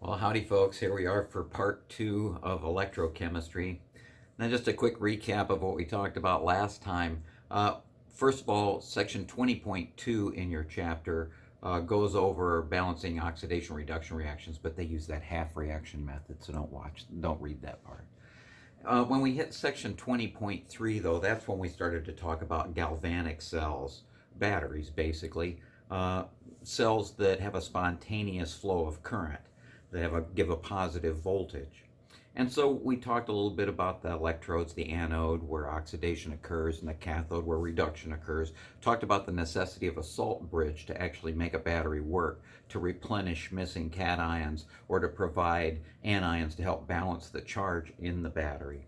Well, howdy folks, here we are for part 2 of electrochemistry. Now just a quick recap of what we talked about last time. First of all, section 20.2 in your chapter goes over balancing oxidation reduction reactions, but they use that half reaction method, so don't read that part. When we hit section 20.3 though, that's when we started to talk about galvanic cells, batteries basically, cells that have a spontaneous flow of current, that give a positive voltage. And so we talked a little bit about the electrodes, the anode where oxidation occurs and the cathode where reduction occurs. Talked about the necessity of a salt bridge to actually make a battery work, to replenish missing cations or to provide anions to help balance the charge in the battery.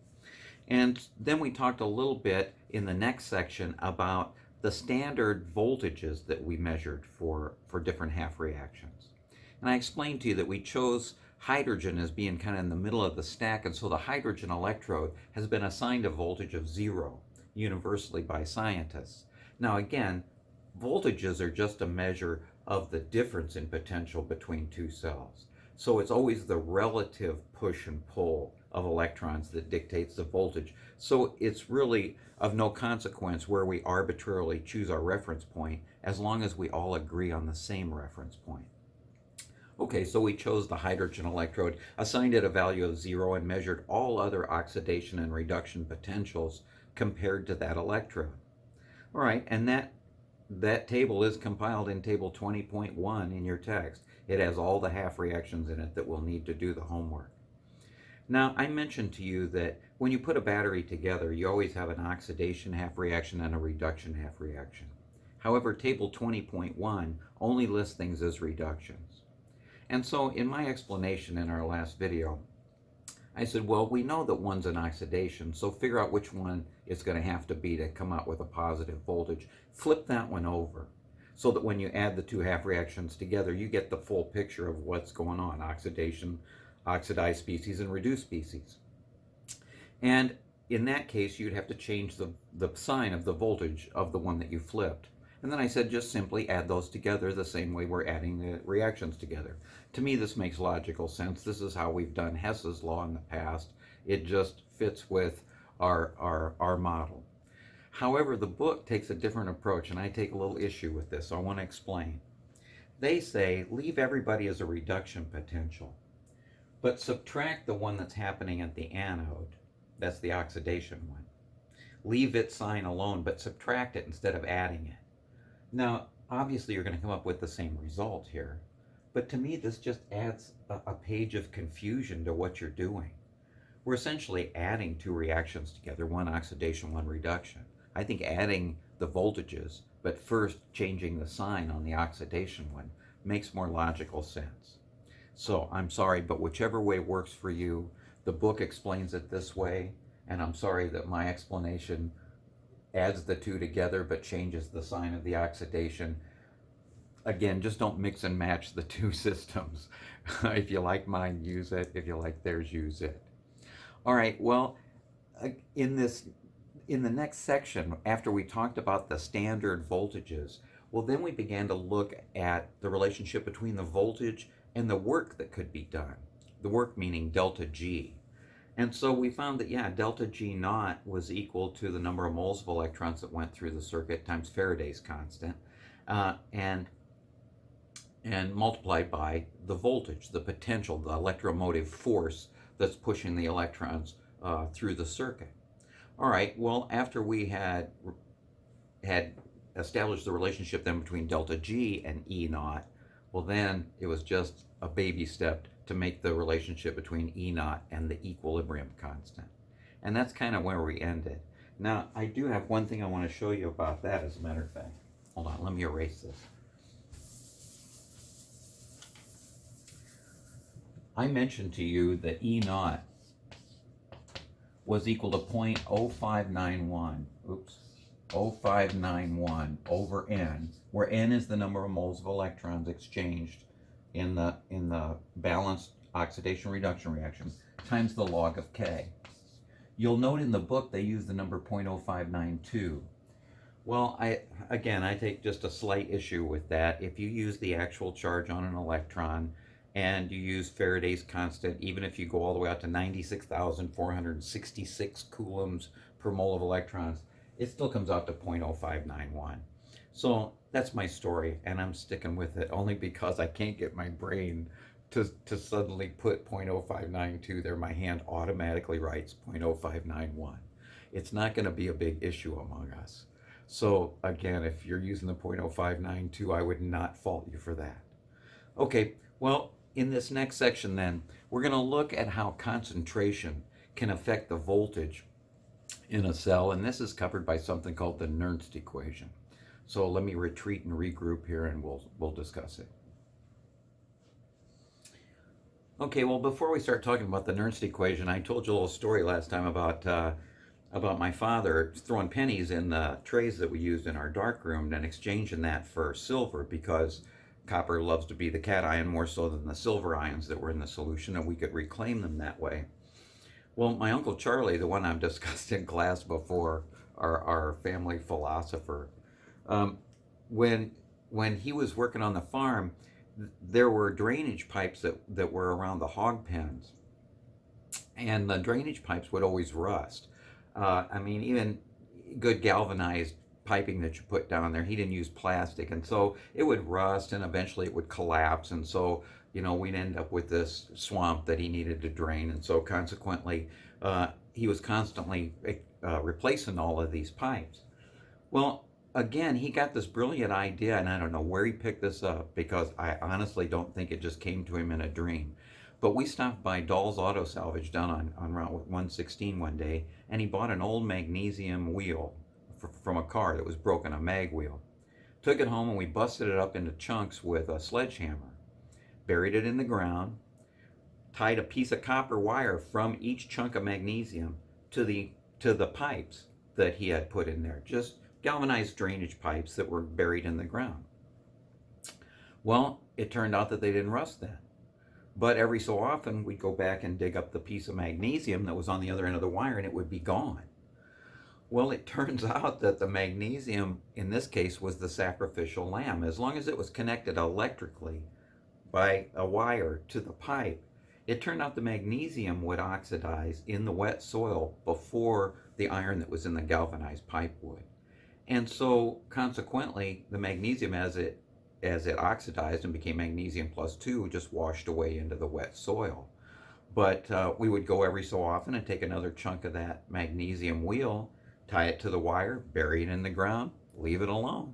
And then we talked a little bit in the next section about the standard voltages that we measured for different half reactions. And I explained to you that we chose hydrogen as being kind of in the middle of the stack, and so the hydrogen electrode has been assigned a voltage of 0 universally by scientists. Now again, voltages are just a measure of the difference in potential between two cells. So it's always the relative push and pull of electrons that dictates the voltage. So it's really of no consequence where we arbitrarily choose our reference point as long as we all agree on the same reference point. Okay, so we chose the hydrogen electrode, assigned it a value of 0, and measured all other oxidation and reduction potentials compared to that electrode. All right, and that table is compiled in table 20.1 in your text. It has all the half reactions in it that we'll need to do the homework. Now, I mentioned to you that when you put a battery together, you always have an oxidation half reaction and a reduction half reaction. However, table 20.1 only lists things as reductions. And so in my explanation in our last video, I said, well, we know that one's an oxidation, so figure out which one it's going to have to be to come out with a positive voltage. Flip that one over so that when you add the two half reactions together, you get the full picture of what's going on: oxidation, oxidized species, and reduced species. And in that case, you'd have to change the sign of the voltage of the one that you flipped. And then I said, just simply add those together the same way we're adding the reactions together. To me, this makes logical sense. This is how we've done Hess's law in the past. It just fits with our model. However, the book takes a different approach, and I take a little issue with this, so I want to explain. They say, leave everybody as a reduction potential, but subtract the one that's happening at the anode. That's the oxidation one. Leave its sign alone, but subtract it instead of adding it. Now, obviously you're going to come up with the same result here, but to me this just adds a page of confusion to what you're doing. We're essentially adding two reactions together, one oxidation, one reduction. I think adding the voltages, but first changing the sign on the oxidation one, makes more logical sense. So I'm sorry, but whichever way works for you, the book explains it this way, and I'm sorry that my explanation adds the two together but changes the sign of the oxidation. Again, just don't mix and match the two systems. If you like mine, use it. If you like theirs, use it. All right, well, in the next section, after we talked about the standard voltages, well, then we began to look at the relationship between the voltage and the work that could be done. The work meaning delta G. And so we found that, yeah, delta G naught was equal to the number of moles of electrons that went through the circuit times Faraday's constant, and multiplied by the voltage, the potential, the electromotive force that's pushing the electrons through the circuit. All right, well, after we had established the relationship then between delta G and E naught, well, then it was just a baby step to make the relationship between E naught and the equilibrium constant. And that's kind of where we ended. Now, I do have one thing I want to show you about that, as a matter of fact. Hold on, let me erase this. I mentioned to you that E naught was equal to 0.0591, 0591 over N, where N is the number of moles of electrons exchanged in the balanced oxidation reduction reaction, times the log of K. You'll note in the book they use the number 0.0592. Well, I take just a slight issue with that. If you use the actual charge on an electron and you use Faraday's constant, even if you go all the way out to 96,466 coulombs per mole of electrons, it still comes out to 0.0591. So that's my story, and I'm sticking with it only because I can't get my brain to suddenly put 0.0592 there. My hand automatically writes 0.0591. It's not going to be a big issue among us. So again, if you're using the 0.0592, I would not fault you for that. Okay, well, in this next section then, we're going to look at how concentration can affect the voltage in a cell, and this is covered by something called the Nernst equation. So let me retreat and regroup here, and we'll discuss it. Okay, well, before we start talking about the Nernst equation, I told you a little story last time about my father throwing pennies in the trays that we used in our darkroom and exchanging that for silver, because copper loves to be the cation more so than the silver ions that were in the solution, and we could reclaim them that way. Well, my Uncle Charlie, the one I've discussed in class before, our family philosopher, when he was working on the farm, there were drainage pipes that were around the hog pens, and the drainage pipes would always rust. I mean, even good galvanized piping that you put down there, he didn't use plastic, and so it would rust, and eventually it would collapse, and so we'd end up with this swamp that he needed to drain, and so consequently he was constantly replacing all of these pipes. Well, again, he got this brilliant idea, and I don't know where he picked this up, because I honestly don't think it just came to him in a dream. But we stopped by Dahl's Auto Salvage down on Route 116 one day, and he bought an old magnesium wheel from a car that was broken, a mag wheel. Took it home, and we busted it up into chunks with a sledgehammer. Buried it in the ground, tied a piece of copper wire from each chunk of magnesium to the pipes that he had put in there, just galvanized drainage pipes that were buried in the ground. Well, it turned out that they didn't rust then. But every so often, we'd go back and dig up the piece of magnesium that was on the other end of the wire, and it would be gone. Well, it turns out that the magnesium, in this case, was the sacrificial lamb. As long as it was connected electrically by a wire to the pipe, it turned out the magnesium would oxidize in the wet soil before the iron that was in the galvanized pipe would. And so, consequently, the magnesium, as it oxidized and became magnesium plus 2, just washed away into the wet soil. But we would go every so often and take another chunk of that magnesium wheel, tie it to the wire, bury it in the ground, leave it alone.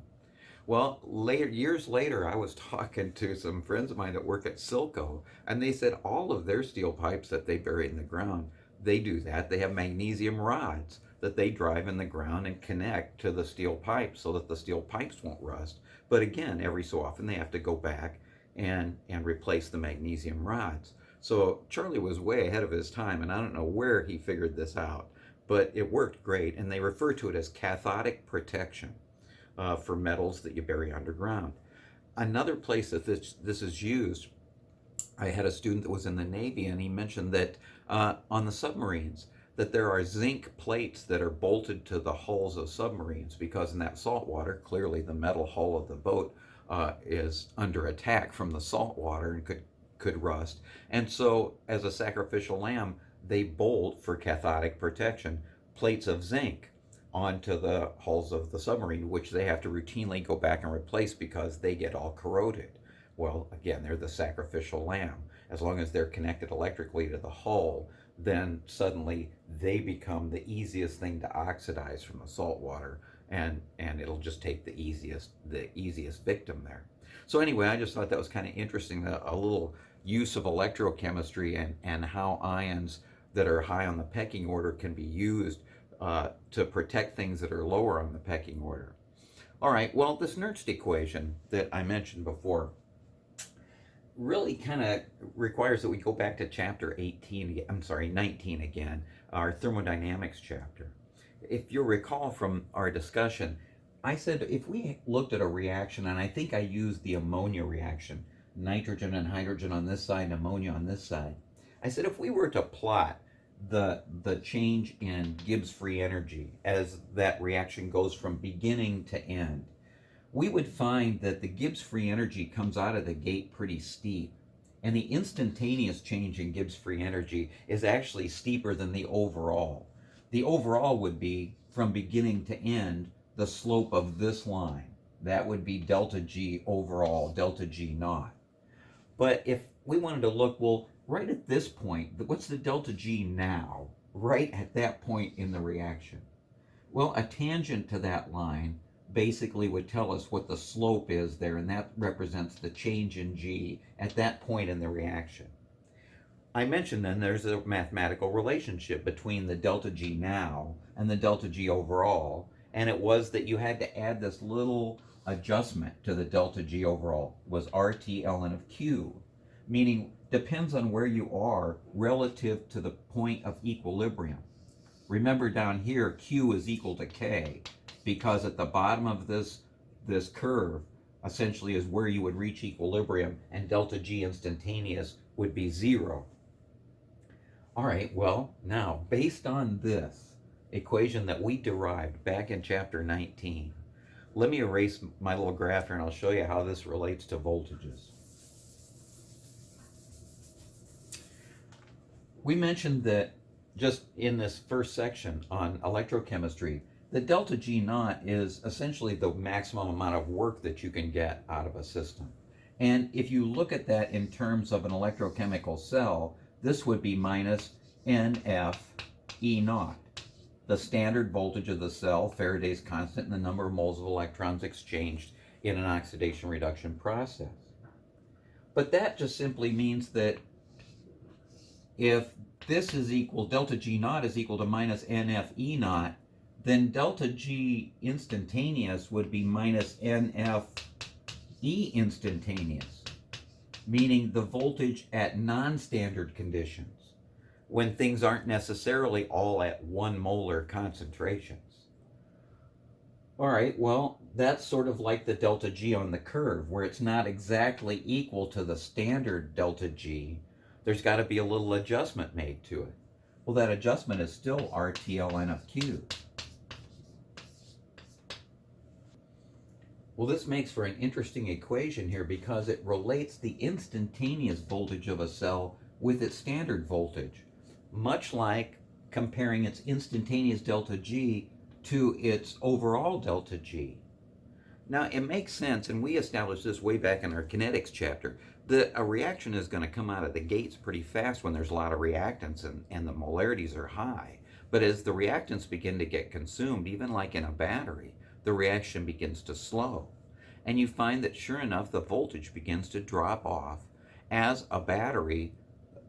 Well, years later, I was talking to some friends of mine that work at Silco, and they said all of their steel pipes that they bury in the ground, they do that. They have magnesium rods that they drive in the ground and connect to the steel pipes so that the steel pipes won't rust. But again, every so often they have to go back and replace the magnesium rods. So Charlie was way ahead of his time, and I don't know where he figured this out, but it worked great, and they refer to it as cathodic protection for metals that you bury underground. Another place that this is used, I had a student that was in the Navy, and he mentioned that on the submarines, that there are zinc plates that are bolted to the hulls of submarines, because in that salt water, clearly the metal hull of the boat is under attack from the salt water and could rust. And so, as a sacrificial lamb, they bolt, for cathodic protection, plates of zinc onto the hulls of the submarine, which they have to routinely go back and replace because they get all corroded. Well, again, they're the sacrificial lamb. As long as they're connected electrically to the hull, then suddenly they become the easiest thing to oxidize from the salt water, and it'll just take the easiest victim there. So anyway, I just thought that was kind of interesting, a little use of electrochemistry and how ions that are high on the pecking order can be used to protect things that are lower on the pecking order. All right, well, this Nernst equation that I mentioned before really kind of requires that we go back to chapter 19 again, our thermodynamics chapter. If you'll recall from our discussion, I said if we looked at a reaction, and I think I used the ammonia reaction, nitrogen and hydrogen on this side and ammonia on this side, I said if we were to plot the change in Gibbs free energy as that reaction goes from beginning to end, we would find that the Gibbs free energy comes out of the gate pretty steep. And the instantaneous change in Gibbs free energy is actually steeper than the overall. The overall would be, from beginning to end, the slope of this line. That would be delta G overall, delta G naught. But if we wanted to look, well, right at this point, what's the delta G now? Right at that point in the reaction. Well, a tangent to that line basically would tell us what the slope is there, and that represents the change in G at that point in the reaction. I mentioned then there's a mathematical relationship between the delta G now and the delta G overall, and it was that you had to add this little adjustment to the delta G overall, was RT ln of Q, meaning depends on where you are relative to the point of equilibrium. Remember down here, Q is equal to K, because at the bottom of this curve essentially is where you would reach equilibrium, and delta G instantaneous would be 0. All right, well, now, based on this equation that we derived back in chapter 19, let me erase my little graph here and I'll show you how this relates to voltages. We mentioned that just in this first section on electrochemistry, the delta G naught is essentially the maximum amount of work that you can get out of a system. And if you look at that in terms of an electrochemical cell, this would be minus NF E naught, the standard voltage of the cell, Faraday's constant, and the number of moles of electrons exchanged in an oxidation reduction process. But that just simply means that if this is equal, delta G naught is equal to minus NF E naught, then delta G instantaneous would be minus NF E instantaneous, meaning the voltage at non-standard conditions, when things aren't necessarily all at 1 molar concentrations. All right, well, that's sort of like the delta G on the curve, where it's not exactly equal to the standard delta G. There's got to be a little adjustment made to it. Well, that adjustment is still RT ln of Q. Well, this makes for an interesting equation here because it relates the instantaneous voltage of a cell with its standard voltage, much like comparing its instantaneous delta G to its overall delta G. Now, it makes sense, and we established this way back in our kinetics chapter, that a reaction is going to come out of the gates pretty fast when there's a lot of reactants and the molarities are high. But as the reactants begin to get consumed, even like in a battery, the reaction begins to slow. And you find that sure enough, the voltage begins to drop off as a battery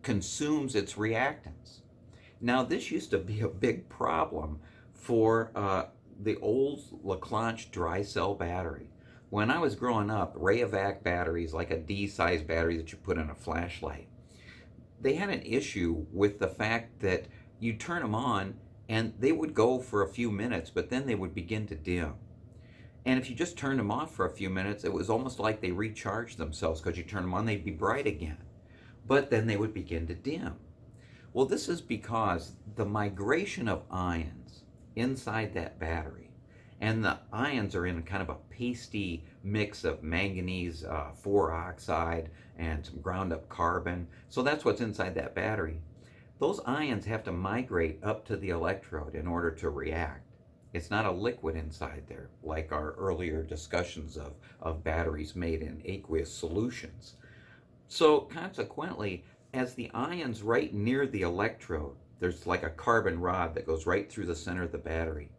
consumes its reactants. Now, this used to be a big problem for the old Leclanche dry cell battery. When I was growing up, Rayovac batteries, like a D-size battery that you put in a flashlight, they had an issue with the fact that you turn them on and they would go for a few minutes, but then they would begin to dim. And if you just turned them off for a few minutes, it was almost like they recharged themselves, because you turn them on, they'd be bright again. But then they would begin to dim. Well, this is because the migration of ions inside that battery, and the ions are in kind of a pasty mix of manganese 4 oxide and some ground up carbon. So that's what's inside that battery. Those ions have to migrate up to the electrode in order to react. It's not a liquid inside there, like our earlier discussions of batteries made in aqueous solutions. So consequently, as the ions right near the electrode, there's like a carbon rod that goes right through the center of the battery.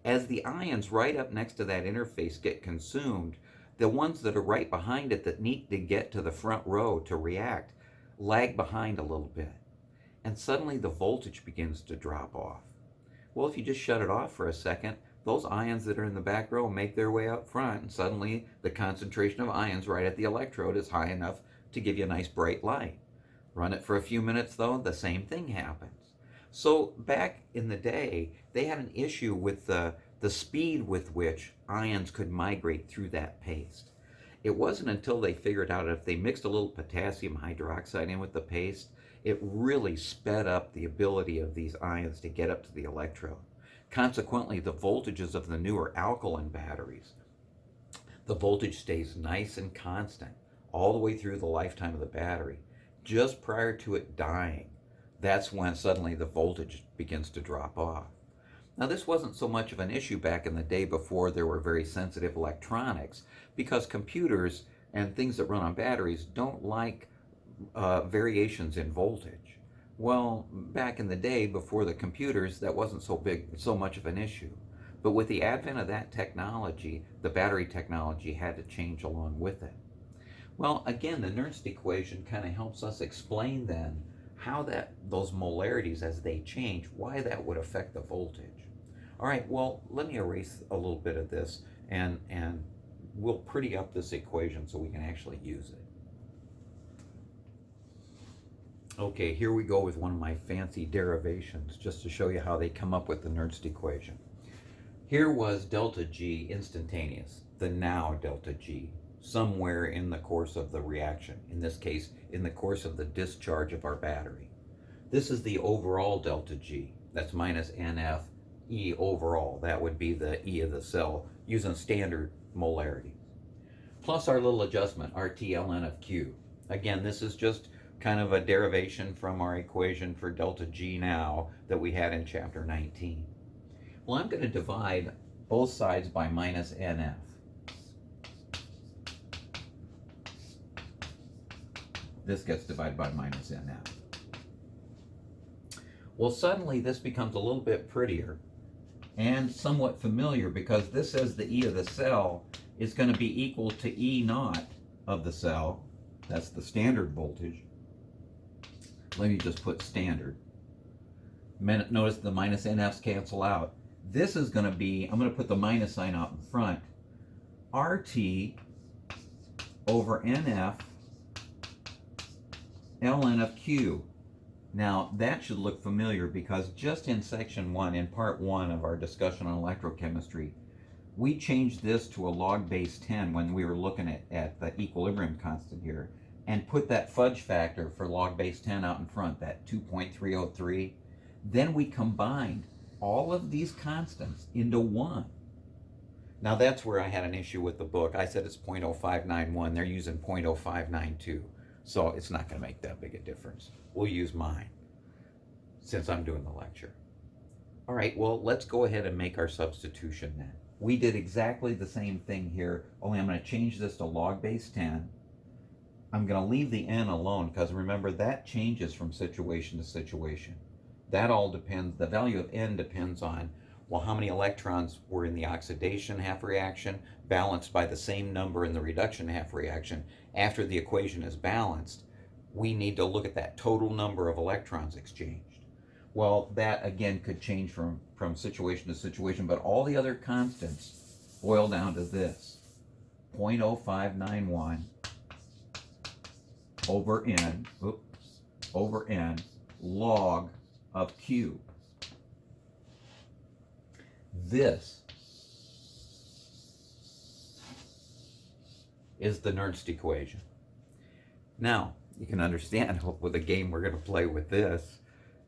As the ions right up next to that interface get consumed, the ones that are right behind it that need to get to the front row to react lag behind a little bit. And suddenly the voltage begins to drop off. Well, if you just shut it off for a second, those ions that are in the back row make their way up front, and suddenly the concentration of ions right at the electrode is high enough to give you a nice bright light. Run it for a few minutes though, the same thing happens. So back in the day, they had an issue with the speed with which ions could migrate through that paste. It wasn't until they figured out if they mixed a little potassium hydroxide in with the paste, it really sped up the ability of these ions to get up to the electrode. Consequently, the voltages of the newer alkaline batteries, the voltage stays nice and constant all the way through the lifetime of the battery. just prior to it dying, that's when suddenly the voltage begins to drop off. Now, this wasn't so much of an issue back in the day before there were very sensitive electronics, because computers and things that run on batteries don't like variations in voltage. Well, back in the day before the computers, that wasn't so much of an issue. But with the advent of that technology, the battery technology had to change along with it. Well, again, the Nernst equation kind of helps us explain then how those molarities, as they change, why that would affect the voltage. All right, well, let me erase a little bit of this, and we'll pretty up this equation so we can actually use it. Okay, here we go with one of my fancy derivations, just to show you how they come up with the Nernst equation. Here was delta G instantaneous, the now delta G, somewhere in the course of the reaction, in this case, in the course of the discharge of our battery. This is the overall delta G, that's minus NF E overall. That would be the E of the cell using standard molarity. Plus our little adjustment, RT ln of Q. Again, this is just kind of a derivation from our equation for delta G now that we had in chapter 19. Well, I'm going to divide both sides by minus NF. This gets divided by minus NF. Well, suddenly this becomes a little bit prettier and somewhat familiar, because this says the E of the cell is going to be equal to E naught of the cell. That's the standard voltage. Let me just put standard. Notice the minus NFs cancel out. This is going to be, I'm going to put the minus sign out in front, RT over NF ln of Q. Now, that should look familiar, because just in section 1, in part 1 of our discussion on electrochemistry, we changed this to a log base 10 when we were looking at the equilibrium constant here, and put that fudge factor for log base 10 out in front, that 2.303. Then we combined all of these constants into one. Now, that's where I had an issue with the book. I said it's 0.0591. They're using 0.0592. So it's not going to make that big a difference. We'll use mine since I'm doing the lecture. All right, well, let's go ahead and make our substitution then. We did exactly the same thing here, only I'm going to change this to log base 10. I'm going to leave the n alone, because remember, that changes from situation to situation. That all depends, the value of n depends on, well, how many electrons were in the oxidation half reaction, balanced by the same number in the reduction half reaction. After the equation is balanced, we need to look at that total number of electrons exchanged. Well, that again could change from situation to situation, but all the other constants boil down to this: 0.0591 over n log of Q. This is the Nernst equation. Now, you can understand with the game we're going to play with this,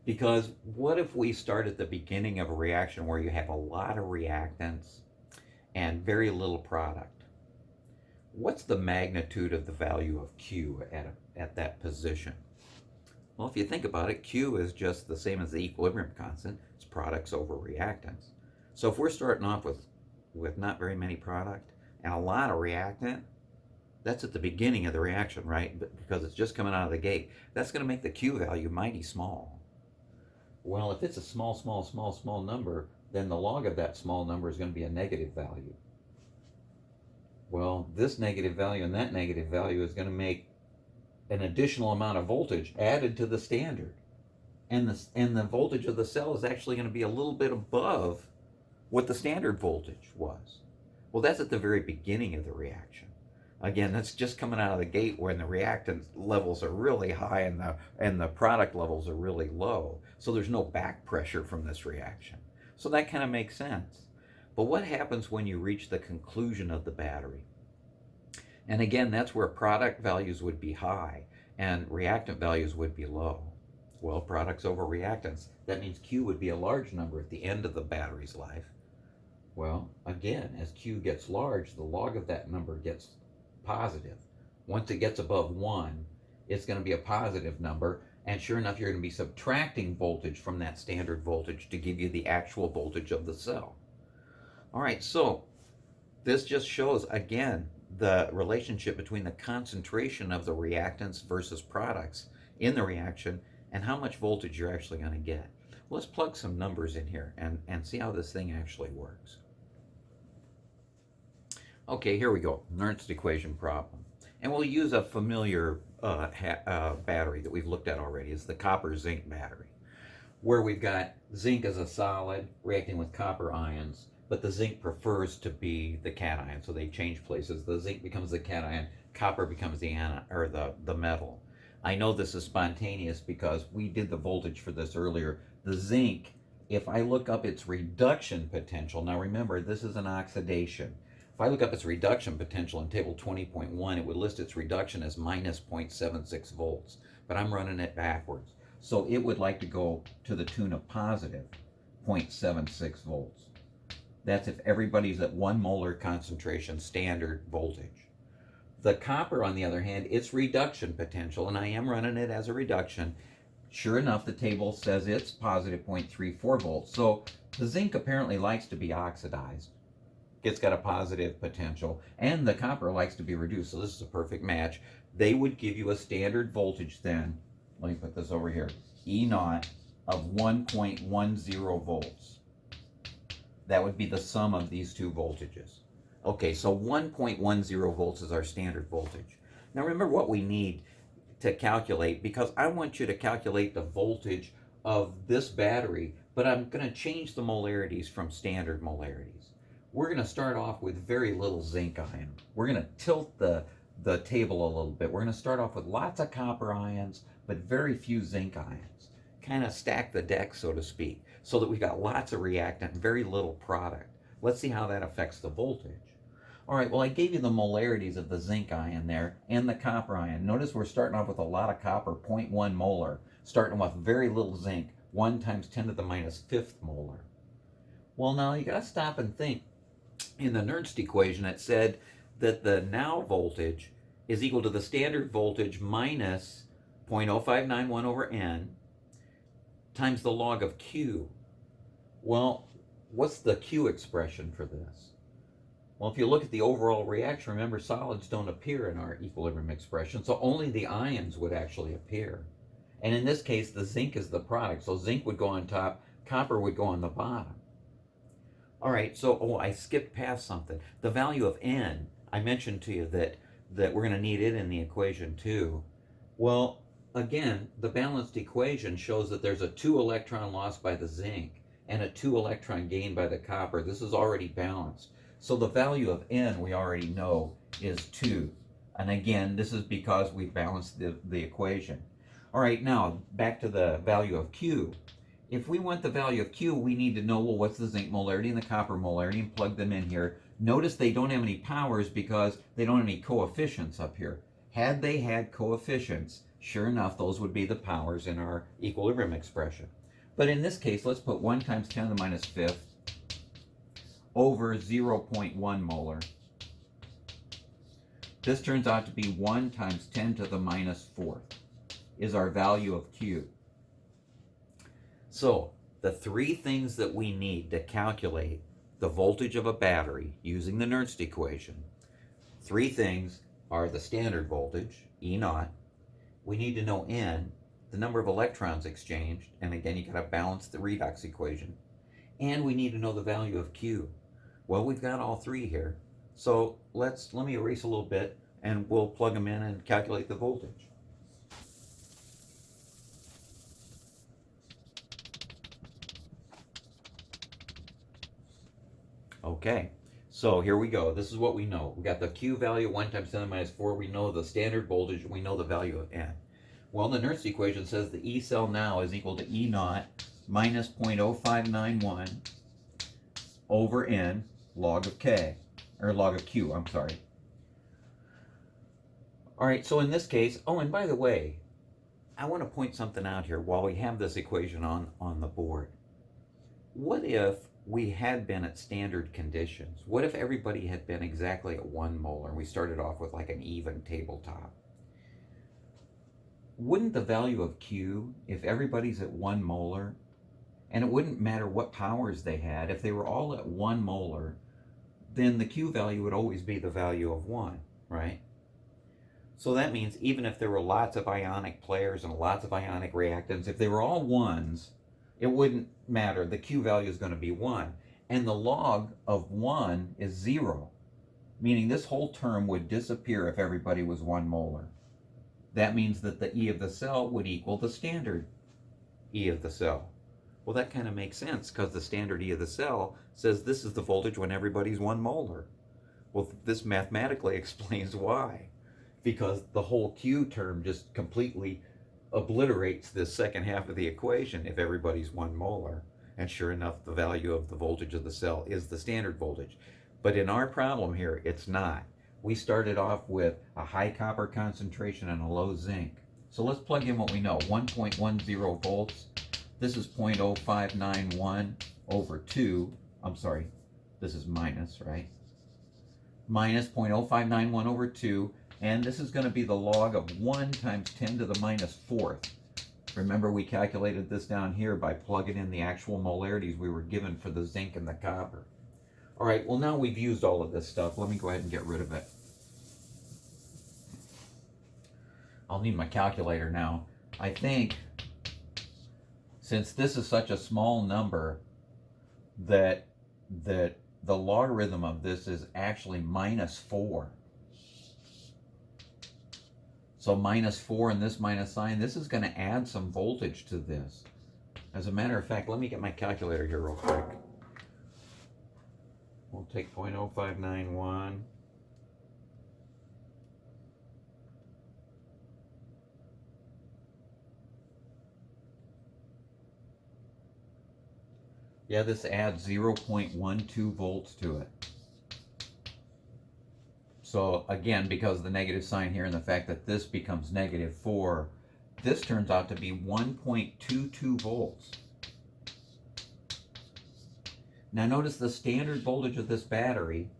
because what if we start at the beginning of a reaction where you have a lot of reactants and very little product? What's the magnitude of the value of Q at that position? Well, if you think about it, Q is just the same as the equilibrium constant. It's products over reactants. So if we're starting off with not very many product and a lot of reactant, that's at the beginning of the reaction, right? Because it's just coming out of the gate. That's going to make the Q value mighty small. Well, if it's a small number, then the log of that small number is going to be a negative value. Well, this negative value and that negative value is going to make an additional amount of voltage added to the standard. And the voltage of the cell is actually going to be a little bit above what the standard voltage was. Well, that's at the very beginning of the reaction. Again, that's just coming out of the gate when the reactant levels are really high and the product levels are really low. So there's no back pressure from this reaction. So that kind of makes sense. But what happens when you reach the conclusion of the battery? And again, that's where product values would be high and reactant values would be low. Well, products over reactants, that means Q would be a large number at the end of the battery's life. Well, again, as Q gets large, the log of that number gets positive. Once it gets above 1, it's going to be a positive number. And sure enough, you're going to be subtracting voltage from that standard voltage to give you the actual voltage of the cell. All right, so this just shows, again, the relationship between the concentration of the reactants versus products in the reaction and how much voltage you're actually going to get. Let's plug some numbers in here and see how this thing actually works. Okay, here we go. Nernst equation problem. And we'll use a familiar battery that we've looked at already. It's the copper-zinc battery, where we've got zinc as a solid reacting with copper ions, but the zinc prefers to be the cation, so they change places. The zinc becomes the cation, copper becomes the anion, or the metal. I know this is spontaneous because we did the voltage for this earlier. The zinc, if I look up its reduction potential, now remember, this is an oxidation. If I look up its reduction potential in table 20.1, it would list its reduction as minus 0.76 volts, but I'm running it backwards. So it would like to go to the tune of positive 0.76 volts. That's if everybody's at 1 molar concentration standard voltage. The copper, on the other hand, its reduction potential, and I am running it as a reduction, sure enough, the table says it's positive 0.34 volts. So the zinc apparently likes to be oxidized. It's got a positive potential, and the copper likes to be reduced, so this is a perfect match. They would give you a standard voltage then, let me put this over here, E0 of 1.10 volts. That would be the sum of these two voltages. Okay, so 1.10 volts is our standard voltage. Now remember what we need to calculate, because I want you to calculate the voltage of this battery, but I'm going to change the molarities from standard molarities. We're going to start off with very little zinc ion. We're going to tilt the table a little bit. We're going to start off with lots of copper ions, but very few zinc ions. Kind of stack the deck, so to speak, so that we've got lots of reactant and very little product. Let's see how that affects the voltage. All right, well, I gave you the molarities of the zinc ion there and the copper ion. Notice we're starting off with a lot of copper, 0.1 molar, starting with very little zinc, 1 times 10 to the minus 5th molar. Well, now you got to stop and think. In the Nernst equation, it said that the now voltage is equal to the standard voltage minus 0.0591 over N times the log of Q. Well, what's the Q expression for this? Well, if you look at the overall reaction, remember solids don't appear in our equilibrium expression, so only the ions would actually appear. And in this case, the zinc is the product, so zinc would go on top, copper would go on the bottom. All right, so, I skipped past something. The value of N, I mentioned to you that we're going to need it in the equation too. Well, again, the balanced equation shows that there's a 2 electron loss by the zinc and a 2 electron gain by the copper. This is already balanced. So the value of N we already know is 2. And again, this is because we balanced the equation. All right, now back to the value of Q. If we want the value of Q, we need to know, well, what's the zinc molarity and the copper molarity, and plug them in here. Notice they don't have any powers because they don't have any coefficients up here. Had they had coefficients, sure enough, those would be the powers in our equilibrium expression. But in this case, let's put 1 times 10 to the minus 5th over 0.1 molar. This turns out to be 1 times 10 to the minus 4th is our value of Q. So the 3 things that we need to calculate the voltage of a battery using the Nernst equation, 3 things are the standard voltage, E0. We need to know N, the number of electrons exchanged, and again, you got to balance the redox equation. And we need to know the value of Q. Well, we've got all 3 here. So let me erase a little bit and we'll plug them in and calculate the voltage. Okay, so here we go. This is what we know. We got the Q value, 1 times 10 to the minus 4. We know the standard voltage, and we know the value of N. Well, the Nernst equation says the E cell now is equal to E0 minus 0.0591 over N log of K, or log of Q, I'm sorry. All right, so in this case, oh, and by the way, I want to point something out here while we have this equation on the board. What if we had been at standard conditions? What if everybody had been exactly at 1 molar and we started off with like an even tabletop? wouldn't the value of Q, if everybody's at 1 molar, and it wouldn't matter what powers they had, if they were all at 1 molar, then the Q value would always be the value of 1, right? So that means even if there were lots of ionic players and lots of ionic reactants, if they were all 1s, it wouldn't matter. The Q value is going to be 1. And the log of 1 is 0, meaning this whole term would disappear if everybody was 1 molar. That means that the E of the cell would equal the standard E of the cell. Well, that kind of makes sense because the standard E of the cell says this is the voltage when everybody's 1 molar. Well, this mathematically explains why. Because the whole Q term just completely obliterates this second half of the equation if everybody's 1 molar. And sure enough, the value of the voltage of the cell is the standard voltage. But in our problem here, it's not. We started off with a high copper concentration and a low zinc. So let's plug in what we know, 1.10 volts. This is 0.0591 over 2. I'm sorry, this is minus, right? Minus 0.0591 over 2. And this is going to be the log of 1 times 10 to the minus 4th. Remember, we calculated this down here by plugging in the actual molarities we were given for the zinc and the copper. All right, well, now we've used all of this stuff. Let me go ahead and get rid of it. I'll need my calculator now. I think, since this is such a small number, that the logarithm of this is actually minus 4. So minus 4 and this minus sign, this is going to add some voltage to this. As a matter of fact, let me get my calculator here real quick. We'll take 0.0591. Yeah, this adds 0.12 volts to it. So again, because of the negative sign here and the fact that this becomes negative 4, this turns out to be 1.22 volts. Now notice the standard voltage of this battery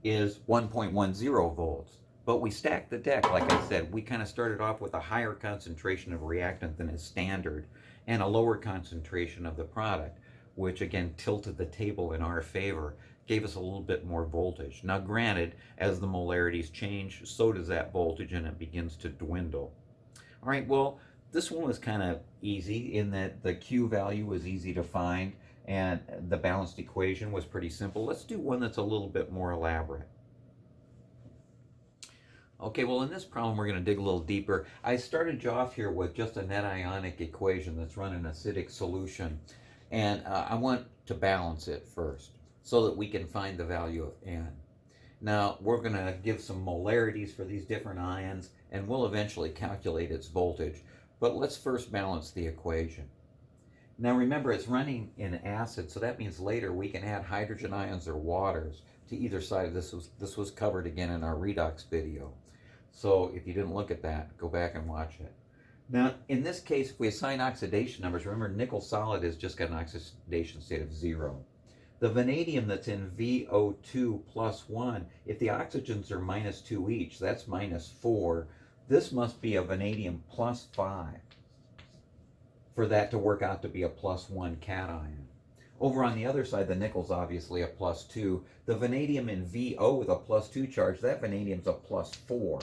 is 1.10 volts. But we stacked the deck, like I said. We kind of started off with a higher concentration of reactant than is standard and a lower concentration of the product, which again tilted the table in our favor, gave us a little bit more voltage. Now granted, as the molarities change, so does that voltage and it begins to dwindle. All right, well, this one was kind of easy in that the Q value was easy to find and the balanced equation was pretty simple. Let's do one that's a little bit more elaborate. Okay, well, in this problem, we're going to dig a little deeper. I started you off here with just a net ionic equation that's run in acidic solution, and I want to balance it first so that we can find the value of N. Now, we're going to give some molarities for these different ions, and we'll eventually calculate its voltage, but let's first balance the equation. Now, remember, it's running in acid, so that means later we can add hydrogen ions or waters to either side of this. This was covered again in our redox video. So if you didn't look at that, go back and watch it. Now, in this case, if we assign oxidation numbers, remember nickel solid has just got an oxidation state of 0. The vanadium that's in VO2 plus 1, if the oxygens are minus 2 each, that's minus 4. This must be a vanadium plus 5 for that to work out to be a plus 1 cation. Over on the other side, the nickel's obviously a plus 2. The vanadium in VO with a plus 2 charge, that vanadium's a plus 4,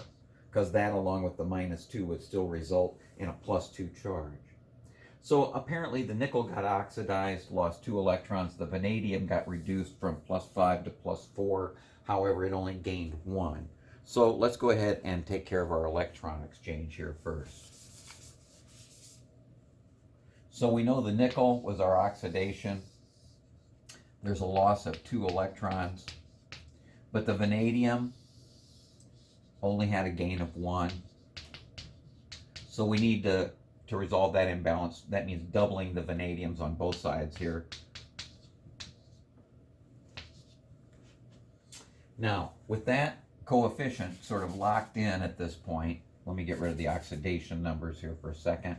because that along with the minus 2 would still result in a plus 2 charge. So apparently the nickel got oxidized, lost 2 electrons. The vanadium got reduced from plus 5 to plus 4. However, it only gained 1. So let's go ahead and take care of our electron exchange here first. So we know the nickel was our oxidation. There's a loss of 2 electrons. But the vanadium only had a gain of 1. So we need to resolve that imbalance. That means doubling the vanadiums on both sides here. Now, with that coefficient sort of locked in at this point, let me get rid of the oxidation numbers here for a second.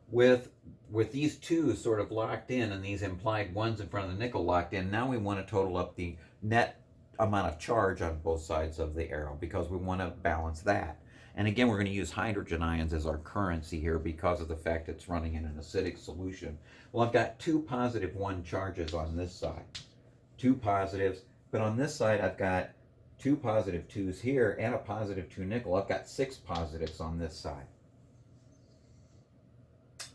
With these two sort of locked in and these implied ones in front of the nickel locked in, now we want to total up the net amount of charge on both sides of the arrow because we want to balance that. And again, we're going to use hydrogen ions as our currency here because of the fact it's running in an acidic solution. Well, I've got 2 positive 1 charges on this side. 2 positives, but on this side I've got 2 positive 2s here and a positive 2 nickel. I've got 6 positives on this side.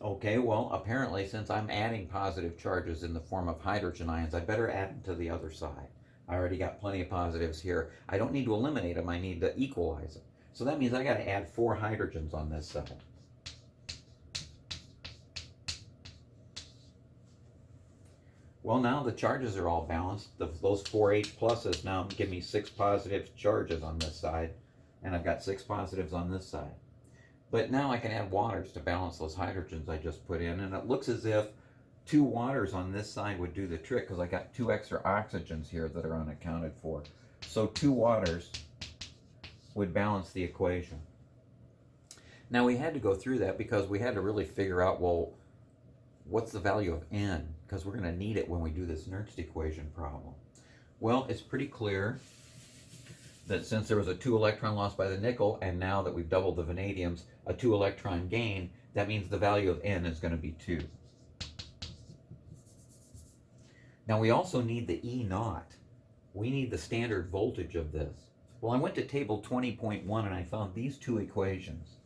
Okay, well, apparently since I'm adding positive charges in the form of hydrogen ions, I better add them to the other side. I already got plenty of positives here. I don't need to eliminate them, I need to equalize them. So that means I got to add 4 hydrogens on this side. Well, now the charges are all balanced. Those 4 H pluses now give me 6 positive charges on this side, and I've got 6 positives on this side. But now I can add waters to balance those hydrogens I just put in, and it looks as if 2 waters on this side would do the trick because I got 2 extra oxygens here that are unaccounted for. So 2 waters would balance the equation. Now we had to go through that because we had to really figure out, well, what's the value of N? Because we're going to need it when we do this Nernst equation problem. Well, it's pretty clear that since there was a 2 electron loss by the nickel, and now that we've doubled the vanadiums, a 2 electron gain, that means the value of N is going to be 2. Now we also need the E naught. We need the standard voltage of this. Well, I went to table 20.1 and I found these 2 equations.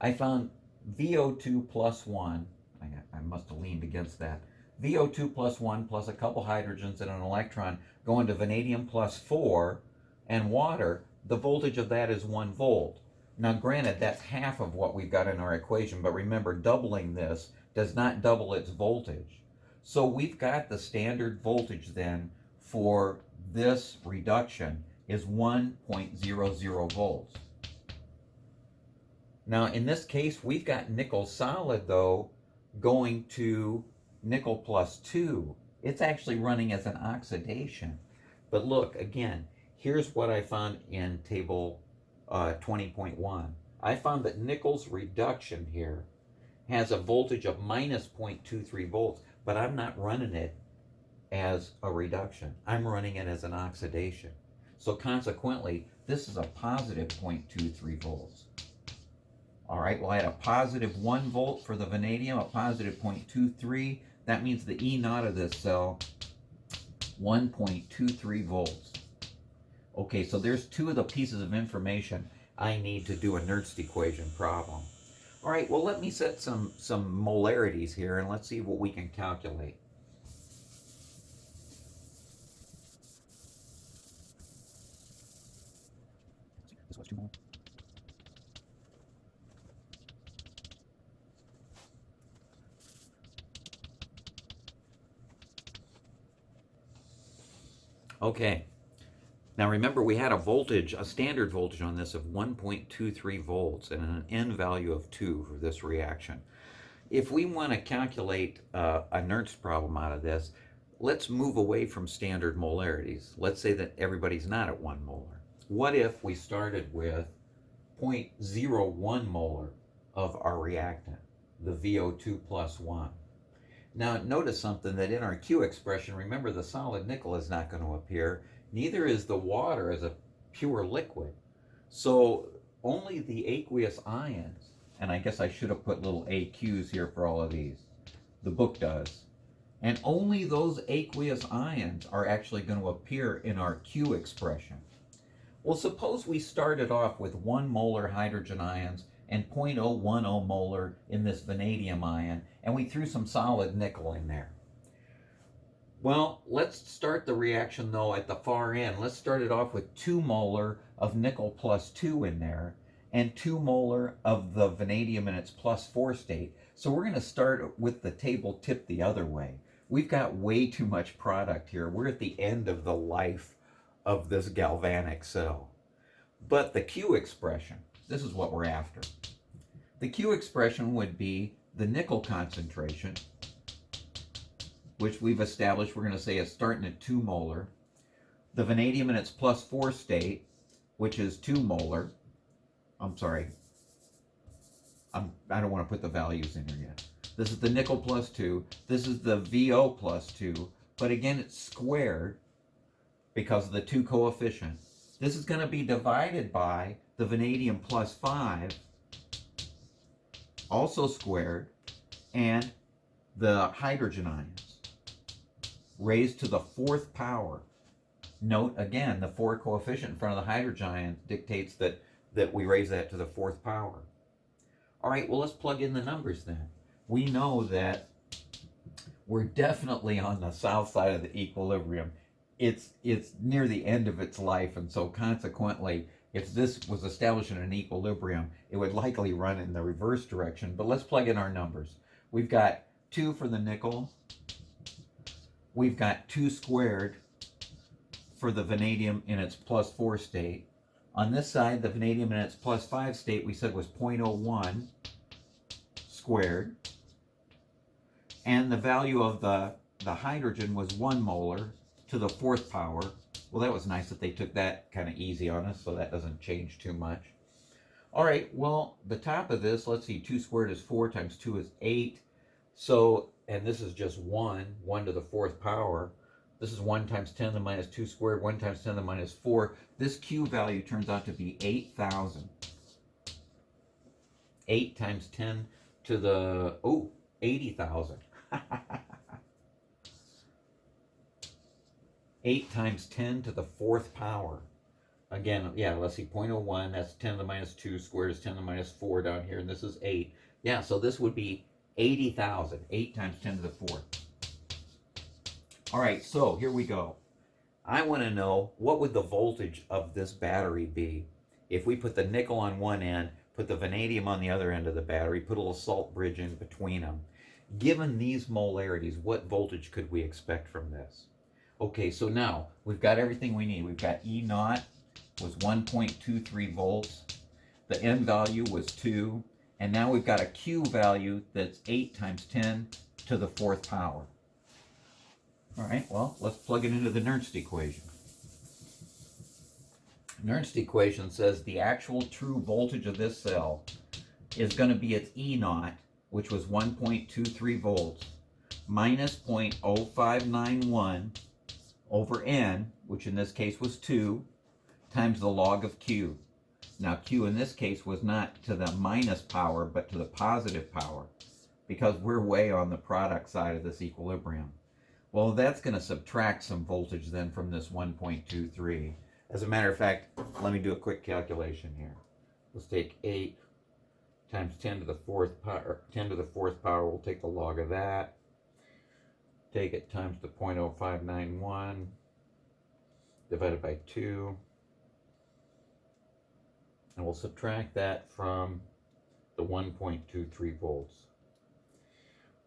I found VO2 plus 1, I must have leaned against that, VO2 plus 1 plus a couple hydrogens and an electron going to vanadium plus 4 and water. The voltage of that is 1 volt. Now granted, that's half of what we've got in our equation, but remember, doubling this does not double its voltage. So we've got the standard voltage then for this reduction is 1.00 volts. Now in this case, we've got nickel solid though going to nickel plus 2. It's actually running as an oxidation. But look, again, here's what I found in table 20.1. I found that nickel's reduction here has a voltage of minus 0.23 volts, but I'm not running it as a reduction. I'm running it as an oxidation. So consequently, this is a positive 0.23 volts. All right, well, I had a positive 1 volt for the vanadium, a positive 0.23. That means the E naught of this cell, 1.23 volts. Okay, so there's 2 of the pieces of information I need to do a Nernst equation problem. All right, well, let me set some molarities here, and let's see what we can calculate. This was 2 mole. Okay, now remember we had a voltage, a standard voltage on this of 1.23 volts and an N value of 2 for this reaction. If we want to calculate a Nernst problem out of this, let's move away from standard molarities. Let's say that everybody's not at 1 molar. What if we started with 0.01 molar of our reactant, the VO2 plus 1? Now notice something, that in our Q expression, remember the solid nickel is not going to appear, neither is the water as a pure liquid. So only the aqueous ions, and I guess I should have put little AQs here for all of these, the book does, and only those aqueous ions are actually going to appear in our Q expression. Well, suppose we started off with 1 molar hydrogen ions and 0.010 molar in this vanadium ion, and we threw some solid nickel in there. Well, let's start the reaction though at the far end. Let's start it off with 2 molar of nickel plus 2 in there and 2 molar of the vanadium in its plus 4 state. So we're going to start with the table tipped the other way. We've got way too much product here. We're at the end of the life of this galvanic cell. But the Q expression, this is what we're after. The Q expression would be the nickel concentration, which we've established we're going to say is starting at 2 molar. The vanadium in its plus 4 state, which is 2 molar. I'm sorry. I don't want to put the values in here yet. This is the nickel plus 2. This is the VO plus 2. But again, it's squared because of the 2 coefficient. This is going to be divided by the vanadium plus 5 also squared, and the hydrogen ions raised to the 4th power. Note again, the 4 coefficient in front of the hydrogen ion dictates that we raise that to the 4th power. All right, well, let's plug in the numbers then. We know that we're definitely on the south side of the equilibrium. It's near the end of its life, and so consequently, if this was established in an equilibrium, it would likely run in the reverse direction. But let's plug in our numbers. We've got 2 for the nickel. We've got 2 squared for the vanadium in its plus 4 state. On this side, the vanadium in its plus 5 state we said was 0.01 squared. And the value of the hydrogen was 1 molar to the 4th power. Well, that was nice that they took that kind of easy on us, so that doesn't change too much. All right, well, the top of this, let's see, 2 squared is 4 times 2 is 8. So, and this is just 1 to the 4th power. This is 1 times 10 to the minus 2 squared, 1 times 10 to the minus 4. This Q value turns out to be 8,000. 8 times 10 to the, 80,000. 8 times 10 to the 4th power. Again, yeah, let's see, 0.01, that's 10 to the minus 2 squared is 10 to the minus 4 down here, and this is 8. Yeah, so this would be 80,000, 8 times 10 to the 4th. All right, so here we go. I want to know, what would the voltage of this battery be if we put the nickel on one end, put the vanadium on the other end of the battery, put a little salt bridge in between them. Given these molarities, what voltage could we expect from this? Okay, so now we've got everything we need. We've got E naught was 1.23 volts. The N value was 2. And now we've got a Q value that's 8 times 10 to the 4th power. All right, well, let's plug it into the Nernst equation. Nernst equation says the actual true voltage of this cell is going to be its E naught, which was 1.23 volts, minus 0.0591 over N, which in this case was 2, times the log of Q. Now Q in this case was not to the minus power, but to the positive power, because we're way on the product side of this equilibrium. Well, that's going to subtract some voltage then from this 1.23. As a matter of fact, let me do a quick calculation here. Let's take 8 times 10 to the 4th power, 10 to the 4th power, we'll take the log of that. Take it times the 0.0591 divided by 2. And we'll subtract that from the 1.23 volts.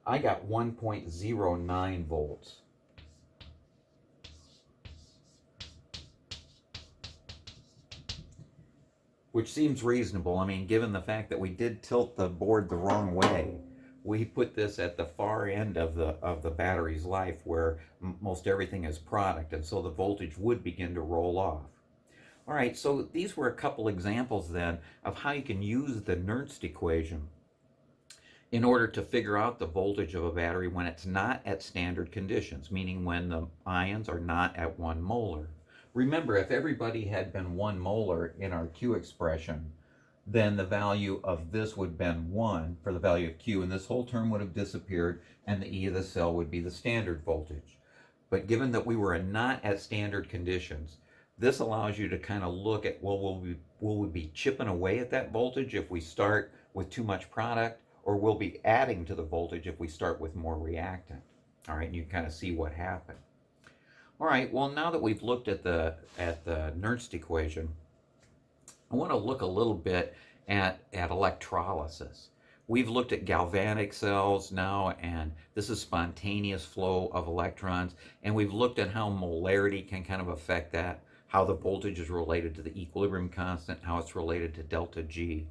I got 1.09 volts. Which seems reasonable. I mean, given the fact that we did tilt the board the wrong way, we put this at the far end of the battery's life where most everything is product, and so the voltage would begin to roll off. All right, so these were a couple examples then of how you can use the Nernst equation in order to figure out the voltage of a battery when it's not at standard conditions, meaning when the ions are not at 1 molar. Remember, if everybody had been 1 molar in our Q expression, then the value of this would have been 1 for the value of Q, and this whole term would have disappeared, and the E of the cell would be the standard voltage. But given that we were not at standard conditions, this allows you to kind of look at, well, will we be chipping away at that voltage if we start with too much product, or we'll be adding to the voltage if we start with more reactant. All right, and you kind of see what happened. All right, well, now that we've looked at the Nernst equation, I want to look a little bit at electrolysis. We've looked at galvanic cells now, and this is spontaneous flow of electrons, and we've looked at how molarity can kind of affect that, how the voltage is related to the equilibrium constant, how it's related to delta G.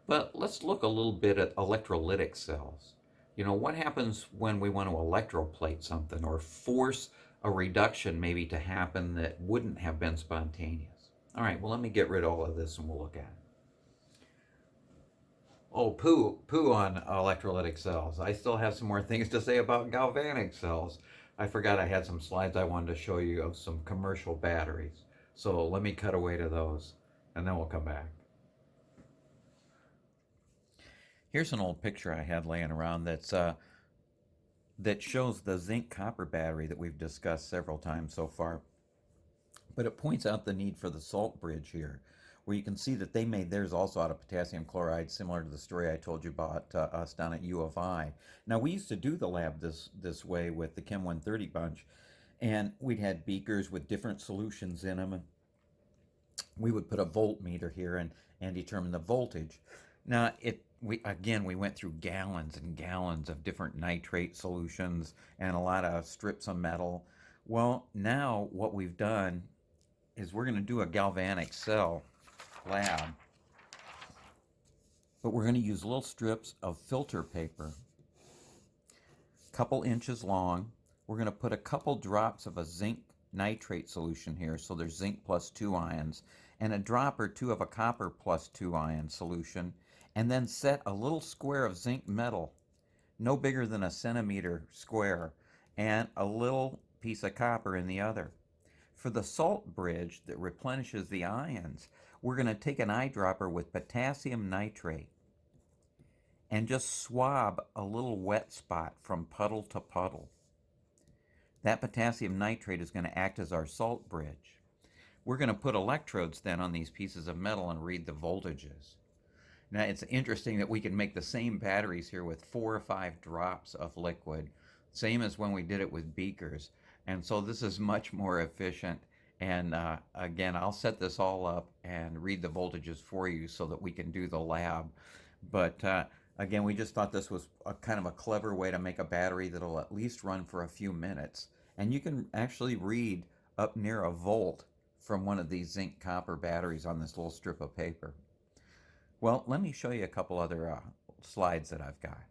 But let's look a little bit at electrolytic cells. You know, what happens when we want to electroplate something or force a reduction maybe to happen that wouldn't have been spontaneous? All right, well, let me get rid of all of this and we'll look at it. Oh, poo on electrolytic cells. I still have some more things to say about galvanic cells. I forgot I had some slides I wanted to show you of some commercial batteries. So let me cut away to those and then we'll come back. Here's an old picture I had laying around that shows the zinc copper battery that we've discussed several times so far. But it points out the need for the salt bridge here, where you can see that they made theirs also out of potassium chloride, similar to the story I told you about us down at U of I. Now, we used to do the lab this way with the Chem 130 bunch, and we'd had beakers with different solutions in them. And we would put a voltmeter here and determine the voltage. Now, we went through gallons and gallons of different nitrate solutions and a lot of strips of metal. Well, now what we've done is we're going to do a galvanic cell lab, but we're going to use little strips of filter paper, a couple inches long. We're going to put a couple drops of a zinc nitrate solution here, so there's zinc plus 2 ions, and a drop or two of a copper plus 2 ion solution, and then set a little square of zinc metal, no bigger than a centimeter square, and a little piece of copper in the other. For the salt bridge that replenishes the ions, we're going to take an eyedropper with potassium nitrate and just swab a little wet spot from puddle to puddle. That potassium nitrate is going to act as our salt bridge. We're going to put electrodes then on these pieces of metal and read the voltages. Now, it's interesting that we can make the same batteries here with 4 or 5 drops of liquid, same as when we did it with beakers. And so this is much more efficient. And again, I'll set this all up and read the voltages for you so that we can do the lab. But again, we just thought this was a kind of a clever way to make a battery that'll at least run for a few minutes. And you can actually read up near a volt from one of these zinc copper batteries on this little strip of paper. Well, let me show you a couple other slides that I've got.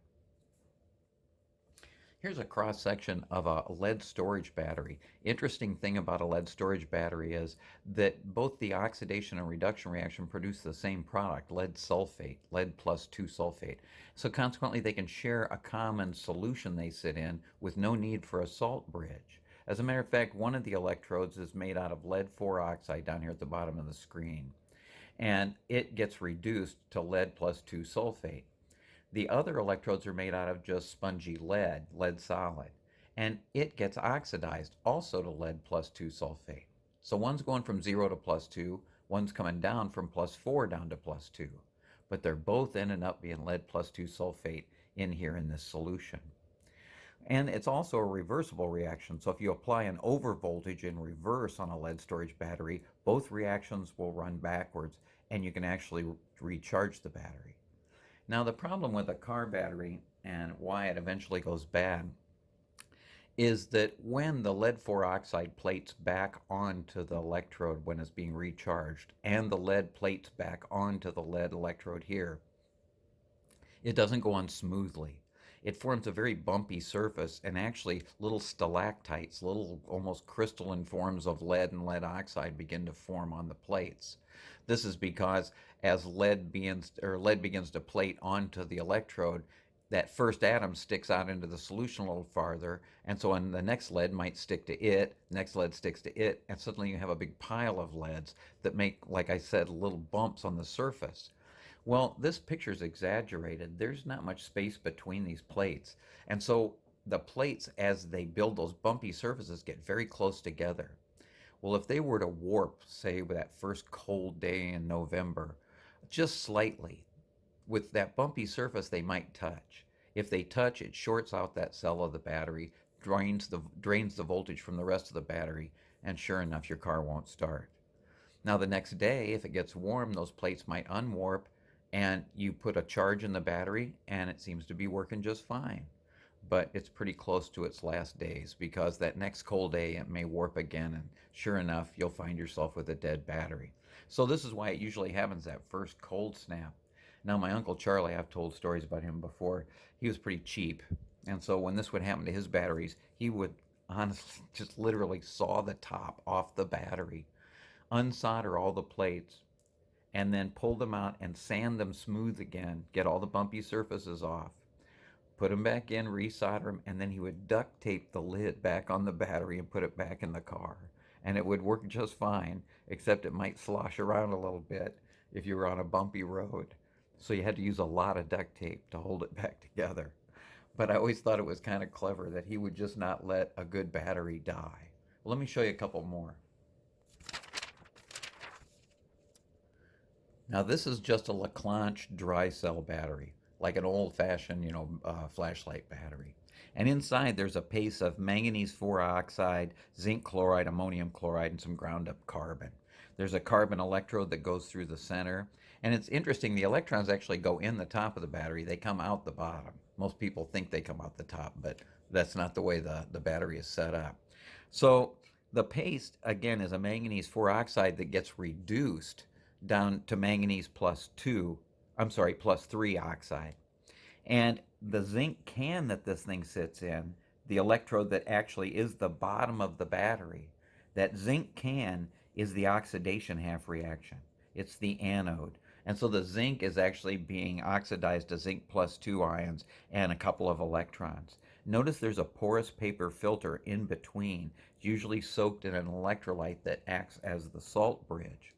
Here's a cross-section of a lead storage battery. Interesting thing about a lead storage battery is that both the oxidation and reduction reaction produce the same product, lead sulfate, lead plus 2 sulfate. So consequently, they can share a common solution they sit in with no need for a salt bridge. As a matter of fact, one of the electrodes is made out of lead 4 oxide down here at the bottom of the screen, and it gets reduced to lead plus 2 sulfate. The other electrodes are made out of just spongy lead solid, and it gets oxidized also to lead plus 2 sulfate. So one's going from 0 to plus 2, one's coming down from plus 4 down to plus 2, but they're both ending up being lead plus 2 sulfate in here in this solution. And it's also a reversible reaction, so if you apply an overvoltage in reverse on a lead storage battery, both reactions will run backwards, and you can actually recharge the battery. Now, the problem with a car battery and why it eventually goes bad is that when the lead 4 oxide plates back onto the electrode when it's being recharged, and the lead plates back onto the lead electrode here, it doesn't go on smoothly. It forms a very bumpy surface, and actually little stalactites, little almost crystalline forms of lead and lead oxide begin to form on the plates. This is because as lead begins to plate onto the electrode, that first atom sticks out into the solution a little farther, and so on the next lead might stick to it, next lead sticks to it, and suddenly you have a big pile of leads that make, like I said, little bumps on the surface. Well, this picture is exaggerated. There's not much space between these plates, and so the plates, as they build those bumpy surfaces, get very close together. Well, if they were to warp, say, with that first cold day in November, just slightly, with that bumpy surface, they might touch. If they touch, it shorts out that cell of the battery, drains the voltage from the rest of the battery, and sure enough, your car won't start. Now, the next day, if it gets warm, those plates might unwarp, and you put a charge in the battery, and it seems to be working just fine. But it's pretty close to its last days, because that next cold day it may warp again, and sure enough, you'll find yourself with a dead battery. So this is why it usually happens that first cold snap. Now, my Uncle Charlie, I've told stories about him before, he was pretty cheap, and so when this would happen to his batteries, he would honestly just literally saw the top off the battery, unsolder all the plates, and then pull them out and sand them smooth again, get all the bumpy surfaces off, put them back in, resolder them, and then he would duct tape the lid back on the battery and put it back in the car. And it would work just fine, except it might slosh around a little bit if you were on a bumpy road. so you had to use a lot of duct tape to hold it back together. But I always thought it was kind of clever that he would just not let a good battery die. Well, let me show you a couple more. Now this is just a Leclanche dry cell battery, like an old-fashioned, flashlight battery. And inside there's a paste of manganese 4 oxide, zinc chloride, ammonium chloride, and some ground up carbon. There's a carbon electrode that goes through the center. And it's interesting, the electrons actually go in the top of the battery. They come out the bottom. Most people think they come out the top, but that's not the way the battery is set up. So the paste, again, is a manganese 4 oxide that gets reduced down to manganese plus 3 oxide. And the zinc can that this thing sits in, the electrode that actually is the bottom of the battery, that zinc can is the oxidation half reaction. It's the anode. And so the zinc is actually being oxidized to zinc plus 2 ions and a couple of electrons. Notice there's a porous paper filter in between, usually soaked in an electrolyte that acts as the salt bridge.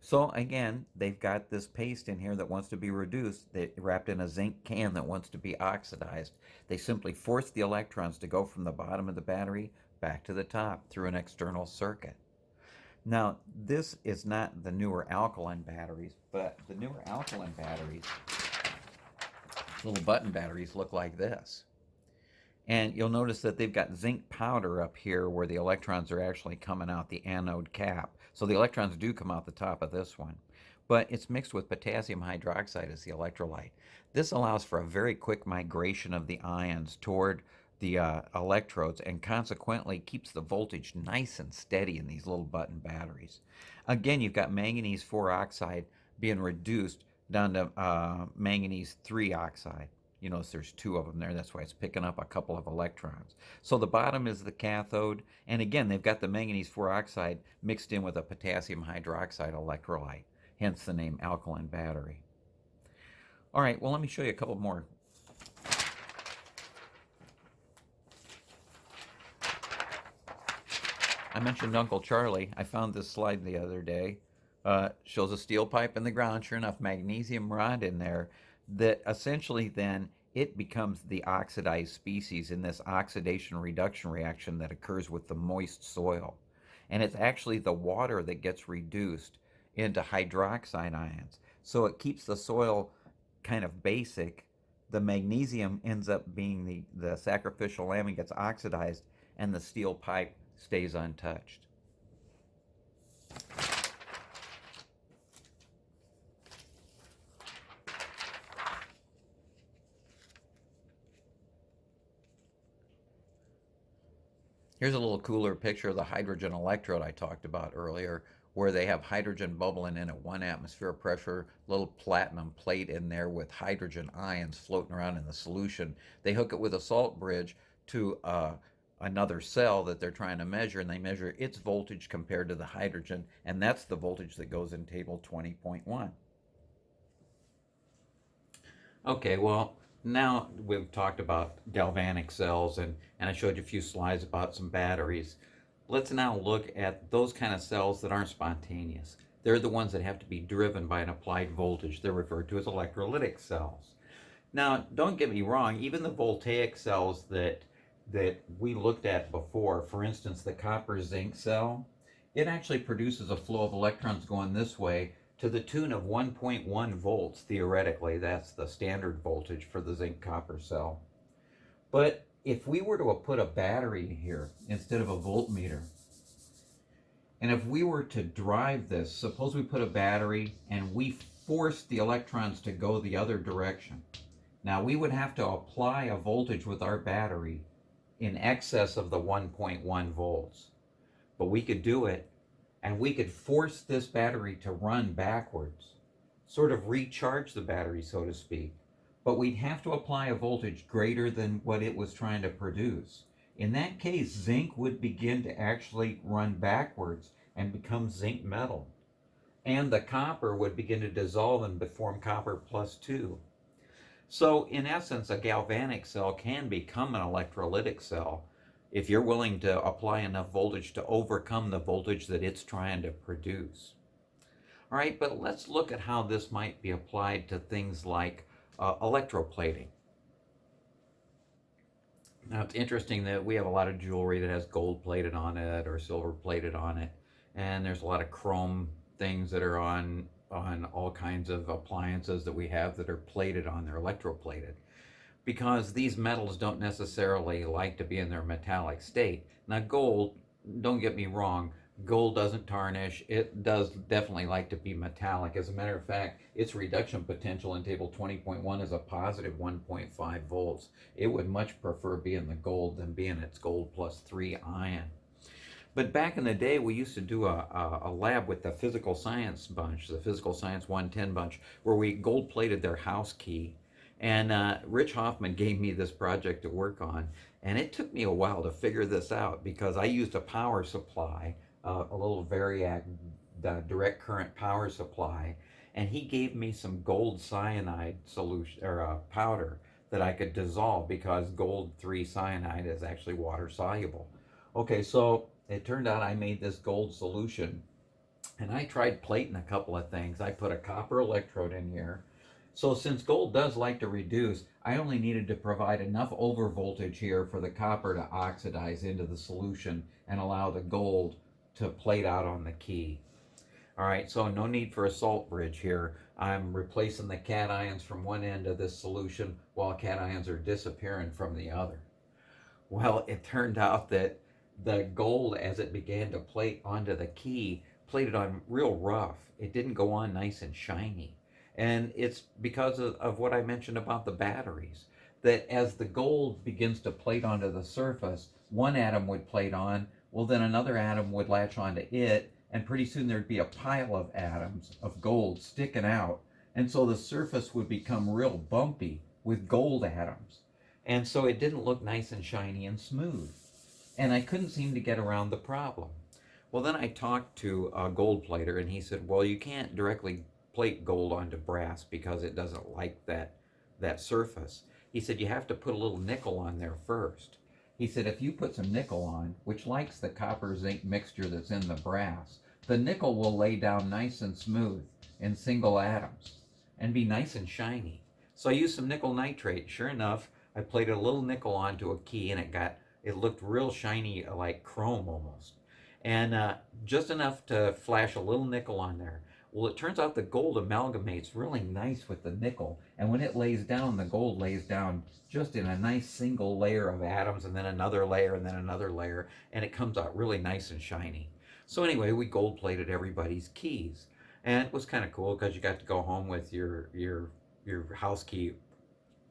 So again, they've got this paste in here that wants to be reduced, wrapped in a zinc can that wants to be oxidized. They simply force the electrons to go from the bottom of the battery back to the top through an external circuit. Now, this is not the newer alkaline batteries, but the newer alkaline batteries, little button batteries, look like this. And you'll notice that they've got zinc powder up here where the electrons are actually coming out the anode cap. So the electrons do come out the top of this one. But it's mixed with potassium hydroxide as the electrolyte. This allows for a very quick migration of the ions toward the electrodes and consequently keeps the voltage nice and steady in these little button batteries. Again, you've got manganese 4 oxide being reduced down to manganese 3 oxide. You notice there's 2 of them there. That's why it's picking up a couple of electrons. So the bottom is the cathode. And again, they've got the manganese 4 oxide mixed in with a potassium hydroxide electrolyte, hence the name alkaline battery. All right, well, let me show you a couple more. I mentioned Uncle Charlie. I found this slide the other day. Shows a steel pipe in the ground, sure enough, magnesium rod in there, that essentially then it becomes the oxidized species in this oxidation reduction reaction that occurs with the moist soil. And it's actually the water that gets reduced into hydroxide ions. So it keeps the soil kind of basic. The magnesium ends up being the sacrificial lamb and gets oxidized, and the steel pipe stays untouched. Here's a little cooler picture of the hydrogen electrode I talked about earlier, where they have hydrogen bubbling in at 1 atmosphere pressure, little platinum plate in there with hydrogen ions floating around in the solution. They hook it with a salt bridge to another cell that they're trying to measure, and they measure its voltage compared to the hydrogen, and that's the voltage that goes in table 20.1. Okay, well, now we've talked about galvanic cells, and I showed you a few slides about some batteries. Let's now look at those kind of cells that aren't spontaneous. They're the ones that have to be driven by an applied voltage. They're referred to as electrolytic cells. Now, don't get me wrong, even the voltaic cells that we looked at before, for instance, the copper zinc cell, it actually produces a flow of electrons going this way to the tune of 1.1 volts, theoretically. That's the standard voltage for the zinc copper cell. But if we were to put a battery here instead of a voltmeter, and if we were to drive this, suppose we put a battery and we force the electrons to go the other direction. Now we would have to apply a voltage with our battery in excess of the 1.1 volts. But we could do it, and we could force this battery to run backwards, sort of recharge the battery, so to speak. But we'd have to apply a voltage greater than what it was trying to produce. In that case, zinc would begin to actually run backwards and become zinc metal. And the copper would begin to dissolve and form copper plus 2. So in essence, a galvanic cell can become an electrolytic cell if you're willing to apply enough voltage to overcome the voltage that it's trying to produce. All right, but let's look at how this might be applied to things like electroplating. Now, it's interesting that we have a lot of jewelry that has gold plated on it or silver plated on it, and there's a lot of chrome things that are on all kinds of appliances that we have that are plated on, they're electroplated, because these metals don't necessarily like to be in their metallic state. Now, gold, don't get me wrong, gold doesn't tarnish. It does definitely like to be metallic. As a matter of fact, its reduction potential in table 20.1 is a positive 1.5 volts. It would much prefer being the gold than being its gold plus 3 ion. But back in the day, we used to do a lab with the physical science bunch, the physical science 110 bunch, where we gold plated their house key. And Rich Hoffman gave me this project to work on, and it took me a while to figure this out because I used a power supply, a little Variac direct current power supply, and he gave me some gold cyanide solution or powder that I could dissolve because gold 3 cyanide is actually water soluble. Okay, so it turned out I made this gold solution, and I tried plating a couple of things. I put a copper electrode in here. So since gold does like to reduce, I only needed to provide enough overvoltage here for the copper to oxidize into the solution and allow the gold to plate out on the key. All right, so no need for a salt bridge here. I'm replacing the cations from one end of this solution while cations are disappearing from the other. Well, it turned out that the gold, as it began to plate onto the key, plated on real rough. It didn't go on nice and shiny. And it's because of what I mentioned about the batteries, that as the gold begins to plate onto the surface, one atom would plate on, well, then another atom would latch onto it, and pretty soon there'd be a pile of atoms of gold sticking out. And so the surface would become real bumpy with gold atoms. And so it didn't look nice and shiny and smooth. And I couldn't seem to get around the problem. Well, then I talked to a gold plater, and he said, well, you can't directly plate gold onto brass because it doesn't like that surface. He said, you have to put a little nickel on there first. He said, if you put some nickel on, which likes the copper zinc mixture that's in the brass, the nickel will lay down nice and smooth in single atoms and be nice and shiny. So I used some nickel nitrate. Sure enough, I plated a little nickel onto a key, and it looked real shiny, like chrome almost. And just enough to flash a little nickel on there. Well, it turns out the gold amalgamates really nice with the nickel, and when it lays down, the gold lays down just in a nice single layer of atoms, and then another layer, and then another layer, and it comes out really nice and shiny. So anyway, we gold plated everybody's keys, and it was kind of cool because you got to go home with your house key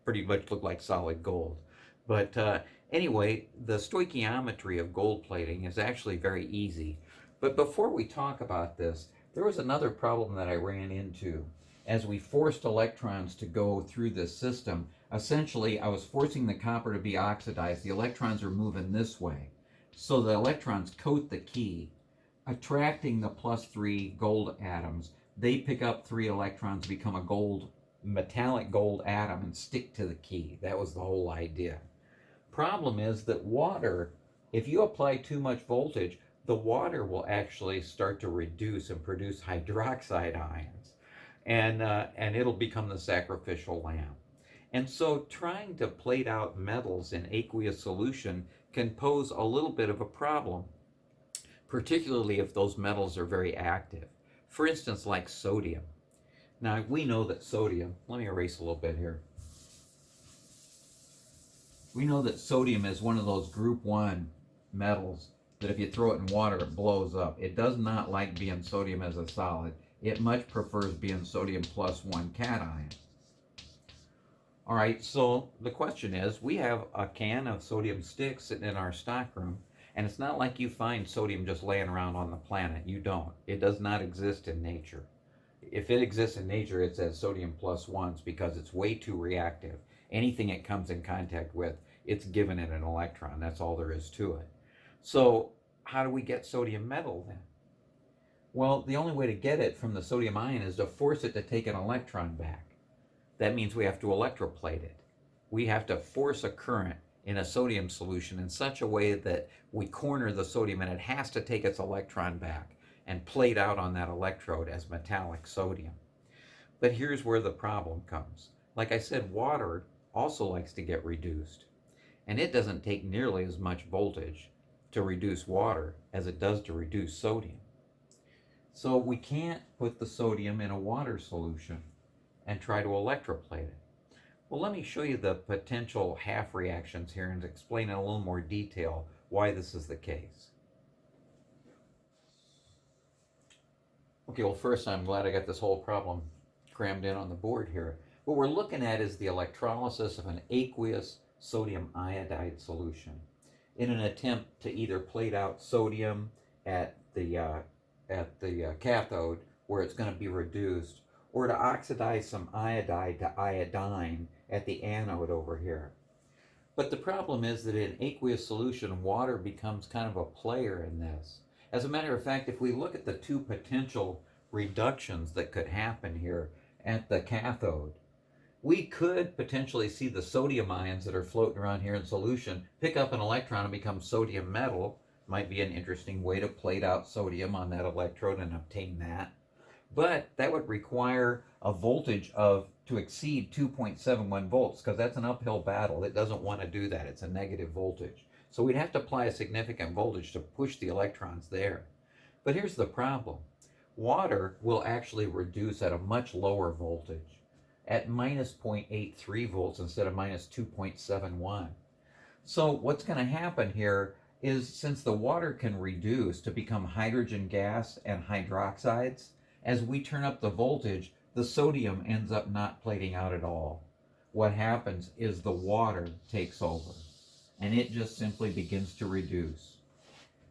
pretty much looked like solid gold. But anyway, the stoichiometry of gold plating is actually very easy. But before we talk about this, there was another problem that I ran into. As we forced electrons to go through this system, essentially I was forcing the copper to be oxidized. The electrons are moving this way. So the electrons coat the key, attracting the +3 gold atoms. They pick up 3 electrons, become a metallic gold atom, and stick to the key. That was the whole idea. Problem is that water, if you apply too much voltage, the water will actually start to reduce and produce hydroxide ions, and it'll become the sacrificial lamb. And so trying to plate out metals in aqueous solution can pose a little bit of a problem, particularly if those metals are very active. For instance, like sodium. Now, we know that sodium, let me erase a little bit here. We know that sodium is one of those group 1 metals that if you throw it in water, it blows up. It does not like being sodium as a solid. It much prefers being sodium +1 cation. All right, so the question is, we have a can of sodium sticks sitting in our stockroom, and it's not like you find sodium just laying around on the planet. You don't. It does not exist in nature. If it exists in nature, it's as sodium +1s because it's way too reactive. Anything it comes in contact with, it's giving it an electron. That's all there is to it. So how do we get sodium metal then? Well, the only way to get it from the sodium ion is to force it to take an electron back. That means we have to electroplate it. We have to force a current in a sodium solution in such a way that we corner the sodium and it has to take its electron back. and plate out on that electrode as metallic sodium. But here's where the problem comes. Like I said, water also likes to get reduced, and it doesn't take nearly as much voltage to reduce water as it does to reduce sodium. So we can't put the sodium in a water solution and try to electroplate it. Well, let me show you the potential half reactions here and explain in a little more detail why this is the case. Okay, well, first, I'm glad I got this whole problem crammed in on the board here. What we're looking at is the electrolysis of an aqueous sodium iodide solution in an attempt to either plate out sodium at the cathode where it's going to be reduced, or to oxidize some iodide to iodine at the anode over here. But the problem is that in aqueous solution, water becomes kind of a player in this. As a matter of fact, if we look at the two potential reductions that could happen here at the cathode, we could potentially see the sodium ions that are floating around here in solution pick up an electron and become sodium metal. Might be an interesting way to plate out sodium on that electrode and obtain that. But that would require a voltage to exceed 2.71 volts, because that's an uphill battle. It doesn't want to do that. It's a negative voltage. So we'd have to apply a significant voltage to push the electrons there. But here's the problem. Water will actually reduce at a much lower voltage, at minus 0.83 volts instead of minus 2.71. So what's going to happen here is, since the water can reduce to become hydrogen gas and hydroxides, as we turn up the voltage, the sodium ends up not plating out at all. What happens is the water takes over, and it just simply begins to reduce.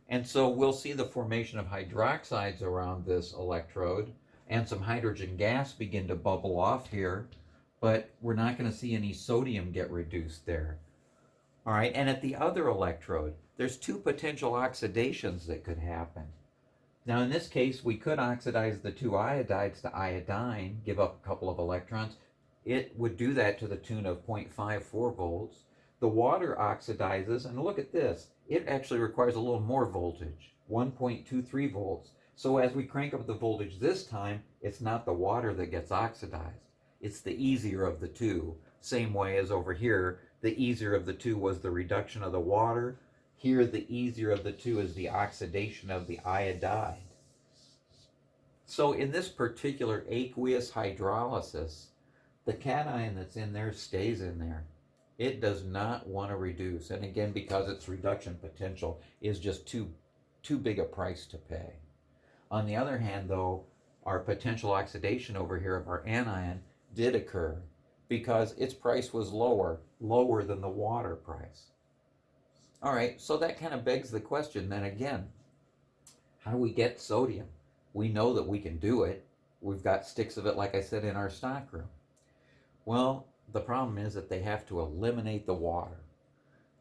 And so we'll see the formation of hydroxides around this electrode, and some hydrogen gas begin to bubble off here, but we're not going to see any sodium get reduced there. All right, and at the other electrode, there's two potential oxidations that could happen. Now, in this case, we could oxidize the two iodides to iodine, give up a couple of electrons. It would do that to the tune of 0.54 volts. The water oxidizes, and look at this. It actually requires a little more voltage, 1.23 volts. So as we crank up the voltage this time, it's not the water that gets oxidized. It's the easier of the two. Same way as over here, the easier of the two was the reduction of the water. Here, the easier of the two is the oxidation of the iodide. So in this particular aqueous hydrolysis, the cation that's in there stays in there. It does not want to reduce. And again, because its reduction potential is just too big a price to pay. On the other hand, though, our potential oxidation over here of our anion did occur because its price was lower than the water price. All right, so that kind of begs the question then again, how do we get sodium? We know that we can do it. We've got sticks of it, like I said, in our stockroom. Well, the problem is that they have to eliminate the water.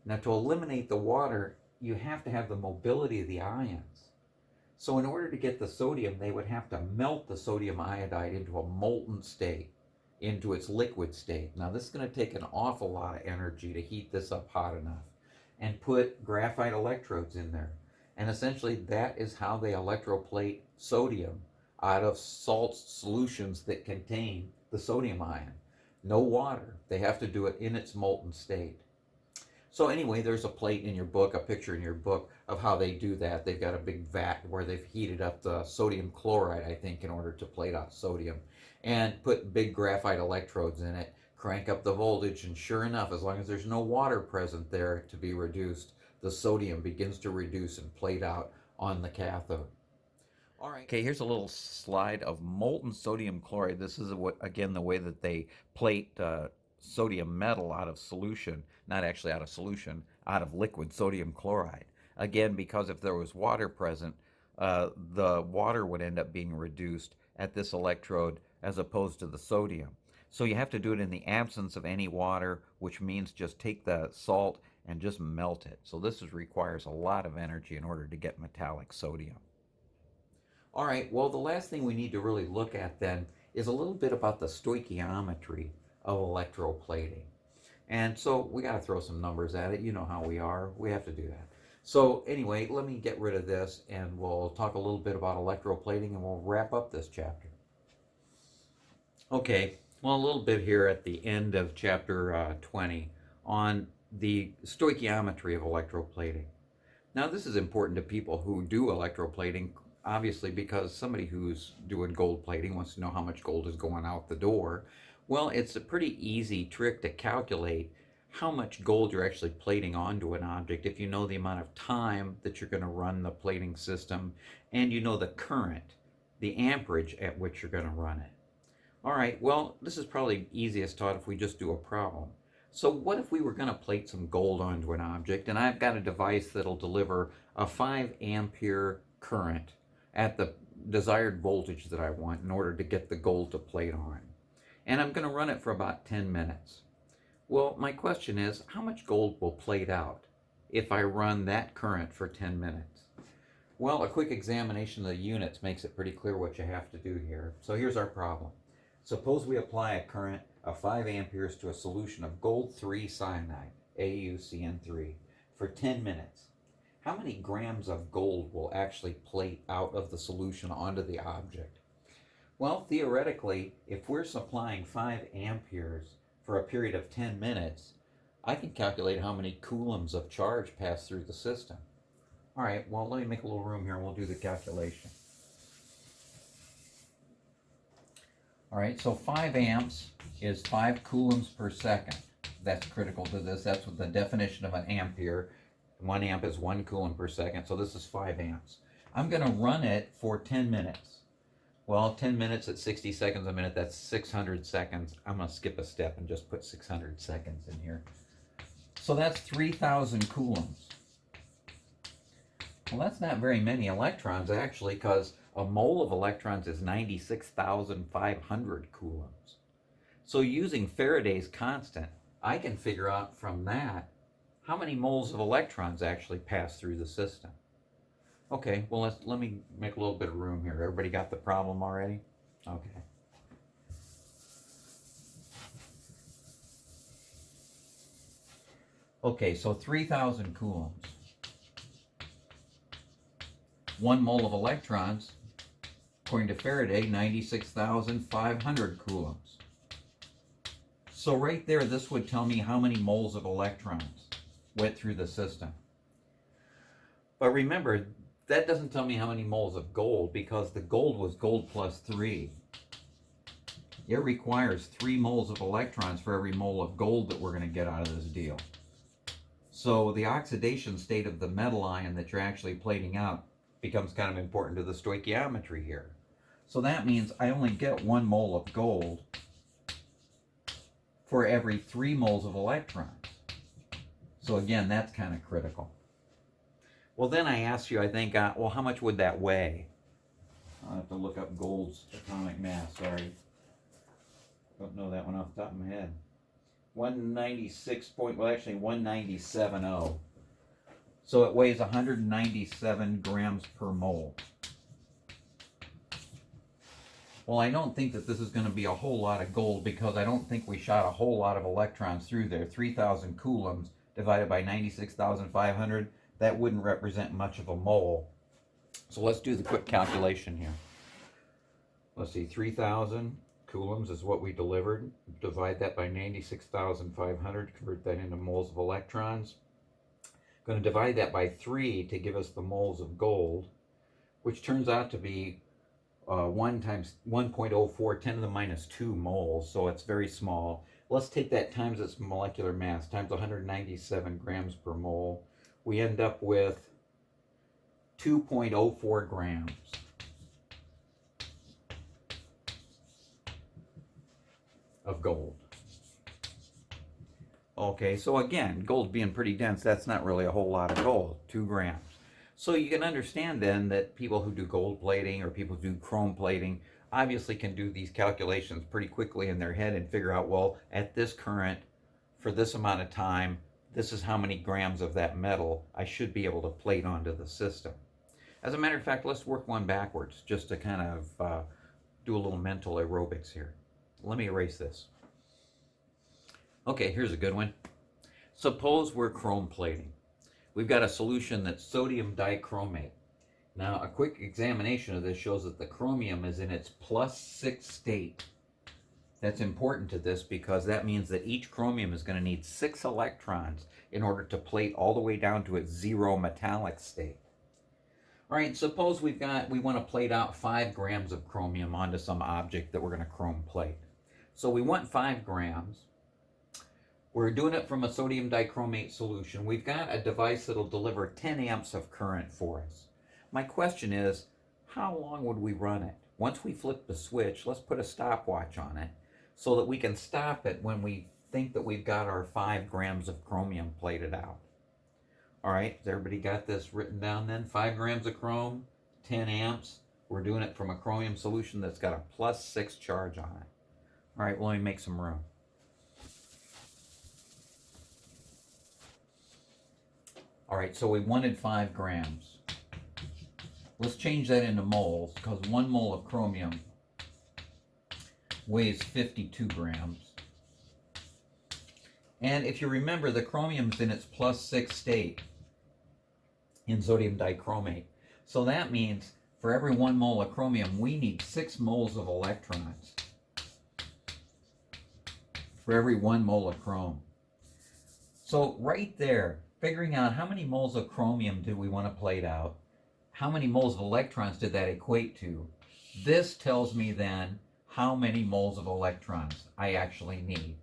Now, to eliminate the water, you have to have the mobility of the ions. So in order to get the sodium, they would have to melt the sodium iodide into a molten state, into its liquid state. Now, this is going to take an awful lot of energy to heat this up hot enough, and put graphite electrodes in there. And essentially, that is how they electroplate sodium out of salt solutions that contain the sodium ion. No water. They have to do it in its molten state. So anyway, there's a plate in your book, a picture in your book of how they do that. They've got a big vat where they've heated up the sodium chloride, I think, in order to plate out sodium, and put big graphite electrodes in it, crank up the voltage, and sure enough, as long as there's no water present there to be reduced, the sodium begins to reduce and plate out on the cathode. All right. Okay, here's a little slide of molten sodium chloride. This is, again, the way that they plate sodium metal out of solution, not actually out of solution, out of liquid sodium chloride. Again, because if there was water present, the water would end up being reduced at this electrode as opposed to the sodium. So you have to do it in the absence of any water, which means just take the salt and just melt it. So this requires a lot of energy in order to get metallic sodium. All right, well, the last thing we need to really look at then is a little bit about the stoichiometry of electroplating. And so we got to throw some numbers at it. You know how we are. We have to do that. So anyway, let me get rid of this and we'll talk a little bit about electroplating and we'll wrap up this chapter. Okay, well, a little bit here at the end of chapter 20 on the stoichiometry of electroplating. Now, this is important to people who do electroplating, obviously, because somebody who's doing gold plating wants to know how much gold is going out the door. Well, it's a pretty easy trick to calculate how much gold you're actually plating onto an object if you know the amount of time that you're going to run the plating system and you know the current, the amperage at which you're going to run it. All right, well, this is probably easiest taught if we just do a problem. So what if we were going to plate some gold onto an object, and I've got a device that'll deliver a 5 ampere current at the desired voltage that I want in order to get the gold to plate on. And I'm going to run it for about 10 minutes. Well, my question is, how much gold will plate out if I run that current for 10 minutes? Well, a quick examination of the units makes it pretty clear what you have to do here. So here's our problem. Suppose we apply a current of 5 amperes to a solution of gold 3 cyanide, AuCN3, for 10 minutes. How many grams of gold will actually plate out of the solution onto the object? Well, theoretically, if we're supplying 5 amperes for a period of 10 minutes, I can calculate how many coulombs of charge pass through the system. All right, well, let me make a little room here and we'll do the calculation. All right, so 5 amps is 5 coulombs per second. That's critical to this. That's what the definition of an ampere. 1 amp is 1 coulomb per second, so this is 5 amps. I'm going to run it for 10 minutes. Well, 10 minutes at 60 seconds a minute, that's 600 seconds. I'm going to skip a step and just put 600 seconds in here. So that's 3,000 coulombs. Well, that's not very many electrons, actually, because a mole of electrons is 96,500 coulombs. So using Faraday's constant, I can figure out from that how many moles of electrons actually pass through the system. Okay, well, let me make a little bit of room here. Everybody got the problem already? Okay. Okay, so 3,000 coulombs. 1 mole of electrons, according to Faraday, 96,500 coulombs. So right there, this would tell me how many moles of electrons went through the system. But remember, that doesn't tell me how many moles of gold, because the gold was gold plus 3. It requires 3 moles of electrons for every mole of gold that we're going to get out of this deal. So the oxidation state of the metal ion that you're actually plating out becomes kind of important to the stoichiometry here. So that means I only get 1 mole of gold for every 3 moles of electrons. So again, that's kind of critical. Well, then I asked you, I think, well, how much would that weigh? I'll have to look up gold's atomic mass, sorry. Don't know that one off the top of my head. 197.0. So it weighs 197 grams per mole. Well, I don't think that this is going to be a whole lot of gold, because I don't think we shot a whole lot of electrons through there. 3,000 coulombs divided by 96,500. That wouldn't represent much of a mole. So let's do the quick calculation here. Let's see, 3,000 coulombs is what we delivered. Divide that by 96,500, convert that into moles of electrons. Going to divide that by 3 to give us the moles of gold, which turns out to be 1 times 1.04, 10 to the minus 2 moles, so it's very small. Let's take that times its molecular mass, times 197 grams per mole. We end up with 2.04 grams. Of gold. Okay, so again, gold being pretty dense, that's not really a whole lot of gold, 2 grams. So you can understand then that people who do gold plating or people who do chrome plating obviously can do these calculations pretty quickly in their head and figure out, well, at this current, for this amount of time, this is how many grams of that metal I should be able to plate onto the system. As a matter of fact, let's work one backwards just to kind of do a little mental aerobics here. Let me erase this. Okay, here's a good one. Suppose we're chrome plating. we've got a solution that's sodium dichromate. Now, a quick examination of this shows that the chromium is in its +6 state. That's important to this because that means that each chromium is going to need 6 electrons in order to plate all the way down to its 0 metallic state. All right, suppose we want to plate out 5 grams of chromium onto some object that we're going to chrome plate. So we want 5 grams. We're doing it from a sodium dichromate solution. We've got a device that'll deliver 10 amps of current for us. My question is, how long would we run it? Once we flip the switch, let's put a stopwatch on it so that we can stop it when we think that we've got our 5 grams of chromium plated out. All right, has everybody got this written down then? 5 grams of chrome, 10 amps. We're doing it from a chromium solution that's got a +6 charge on it. All right, well, let me make some room. All right, so we wanted 5 grams. Let's change that into moles because 1 mole of chromium weighs 52 grams. And if you remember, the chromium's in its +6 state in sodium dichromate. So that means for every 1 mole of chromium, we need 6 moles of electrons for every 1 mole of chrome. So right there, figuring out how many moles of chromium do we want to plate out, how many moles of electrons did that equate to? This tells me then how many moles of electrons I actually need.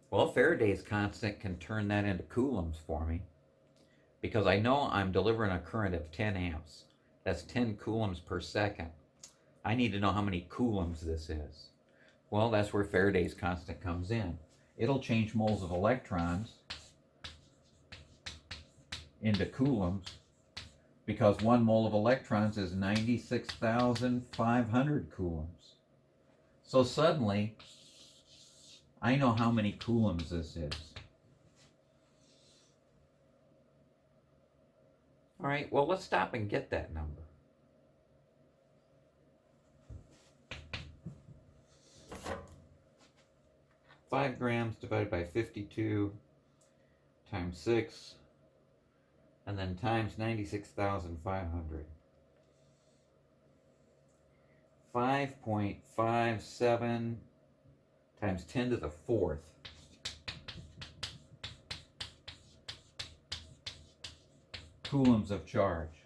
Well, Faraday's constant can turn that into coulombs for me because I know I'm delivering a current of 10 amps. That's 10 coulombs per second. I need to know how many coulombs this is. Well, that's where Faraday's constant comes in. It'll change moles of electrons into coulombs because 1 mole of electrons is 96,500 coulombs. So suddenly, I know how many coulombs this is. All right, well, let's stop and get that number. Five grams divided by 52 times 6, and then times 96,500. 5.57 times 10 to the 4th. Coulombs of charge.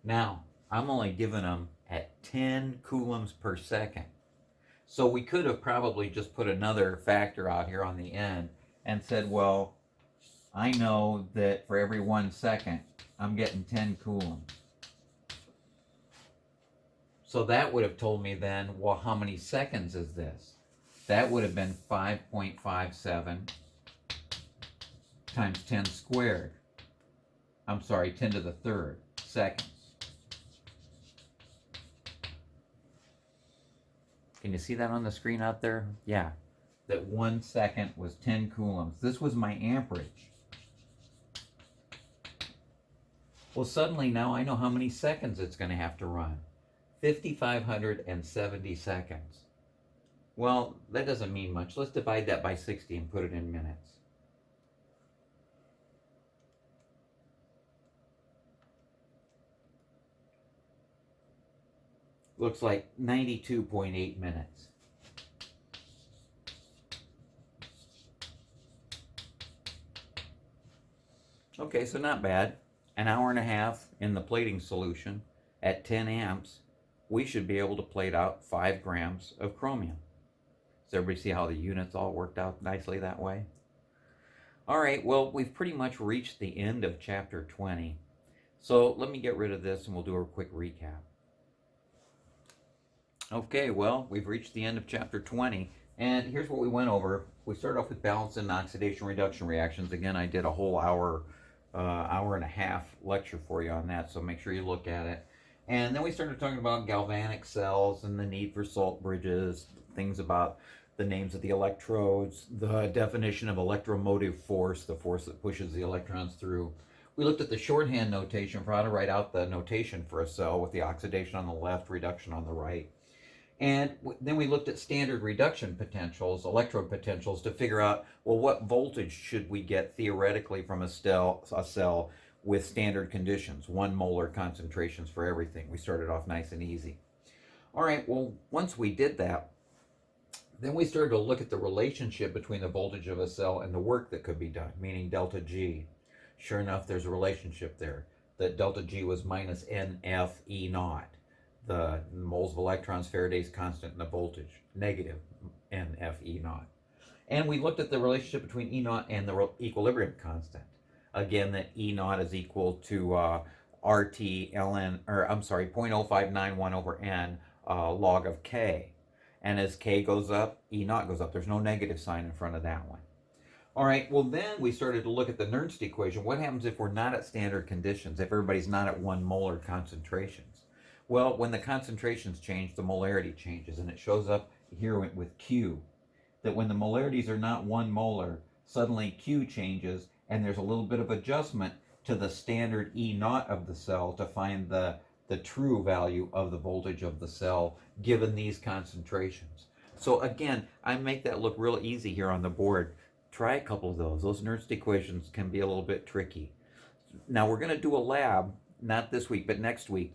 Now, I'm only giving them at 10 coulombs per second. So we could have probably just put another factor out here on the end and said, well, I know that for every 1 second, I'm getting 10 coulombs. So that would have told me then, well, how many seconds is this? That would have been 5.57 times 10 squared. I'm sorry, 10 to the 3rd seconds. Can you see that on the screen out there? Yeah, that 1 second was 10 coulombs. This was my amperage. Well, suddenly now I know how many seconds it's going to have to run. 5,570 seconds. Well, that doesn't mean much. Let's divide that by 60 and put it in minutes. Looks like 92.8 minutes. Okay, so not bad. An hour and a half in the plating solution at 10 amps. We should be able to plate out 5 grams of chromium. Does everybody see how the units all worked out nicely that way? All right, well, we've pretty much reached the end of chapter 20. So let me get rid of this and we'll do a quick recap. Okay, well, we've reached the end of chapter 20, and here's what we went over. We started off with balance and oxidation reduction reactions. Again, I did a whole hour and a half lecture for you on that, so make sure you look at it. And then we started talking about galvanic cells and the need for salt bridges, things about the names of the electrodes, the definition of electromotive force, the force that pushes the electrons through. We looked at the shorthand notation for how to write out the notation for a cell with the oxidation on the left, reduction on the right. And then we looked at standard reduction potentials, electrode potentials, to figure out, well, what voltage should we get theoretically from a cell with standard conditions, 1 molar concentrations for everything. We started off nice and easy. All right, well, once we did that, then we started to look at the relationship between the voltage of a cell and the work that could be done, meaning delta G. Sure enough, there's a relationship there. That delta G was minus NF E naught. The moles of electrons, Faraday's constant, and the voltage, negative NF E naught. And we looked at the relationship between E naught and the equilibrium constant. Again, that E naught is equal to RT ln, or I'm sorry, 0.0591 over N log of K. And as K goes up, E naught goes up. There's no negative sign in front of that one. All right, well then we started to look at the Nernst equation. What happens if we're not at standard conditions, if everybody's not at 1 molar concentrations? Well, when the concentrations change, the molarity changes, and it shows up here with Q. That when the molarities are not 1 molar, suddenly Q changes, and there's a little bit of adjustment to the standard E naught of the cell to find the true value of the voltage of the cell given these concentrations. So again, I make that look real easy here on the board. Try a couple of those. Those Nernst equations can be a little bit tricky. Now we're going to do a lab, not this week, but next week,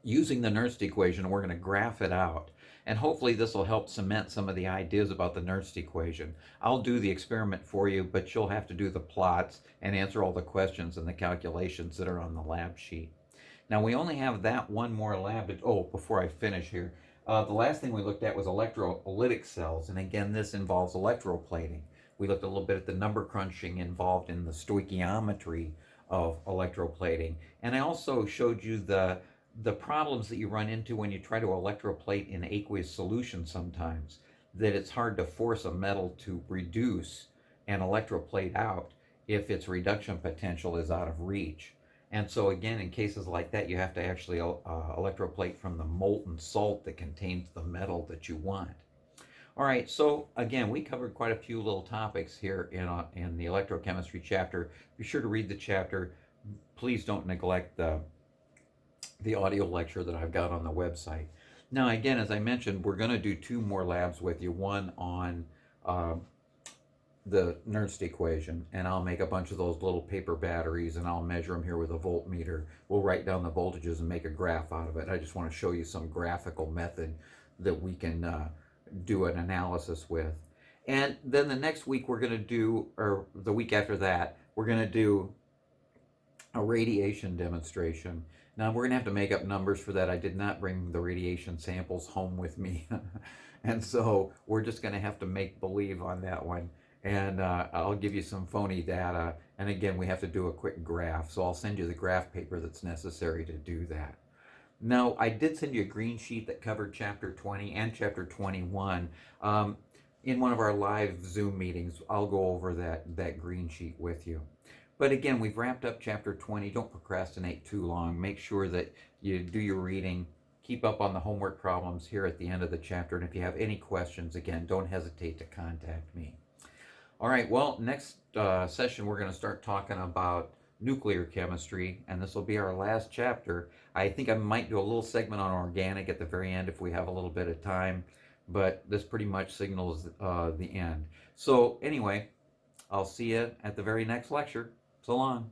using the Nernst equation. We're going to graph it out. And hopefully this will help cement some of the ideas about the Nernst equation. I'll do the experiment for you, but you'll have to do the plots and answer all the questions and the calculations that are on the lab sheet. Now we only have that one more lab before I finish here. The last thing we looked at was electrolytic cells. And again, this involves electroplating. We looked a little bit at the number crunching involved in the stoichiometry of electroplating. And I also showed you the problems that you run into when you try to electroplate in aqueous solution sometimes, that it's hard to force a metal to reduce and electroplate out if its reduction potential is out of reach. And so again, in cases like that, you have to actually electroplate from the molten salt that contains the metal that you want. All right, so again, we covered quite a few little topics here in the electrochemistry chapter. Be sure to read the chapter. Please don't neglect the audio lecture that I've got on the website. Now, again, as I mentioned, we're going to do 2 more labs with you, one on the Nernst equation, and I'll make a bunch of those little paper batteries, and I'll measure them here with a voltmeter. We'll write down the voltages and make a graph out of it. I just want to show you some graphical method that we can do an analysis with. And then the next week we're going to do, or the week after that, we're going to do a radiation demonstration. Now we're going to have to make up numbers for that. I did not bring the radiation samples home with me. And so we're just going to have to make believe on that one. And I'll give you some phony data. And again, we have to do a quick graph. So I'll send you the graph paper that's necessary to do that. Now, I did send you a green sheet that covered Chapter 20 and Chapter 21. In one of our live Zoom meetings, I'll go over that green sheet with you. But again, we've wrapped up Chapter 20. Don't procrastinate too long. Make sure that you do your reading. Keep up on the homework problems here at the end of the chapter. And if you have any questions, again, don't hesitate to contact me. All right, well, next session, we're going to start talking about nuclear chemistry, and this will be our last chapter. I think I might do a little segment on organic at the very end if we have a little bit of time, but this pretty much signals the end. So anyway, I'll see you at the very next lecture. So long.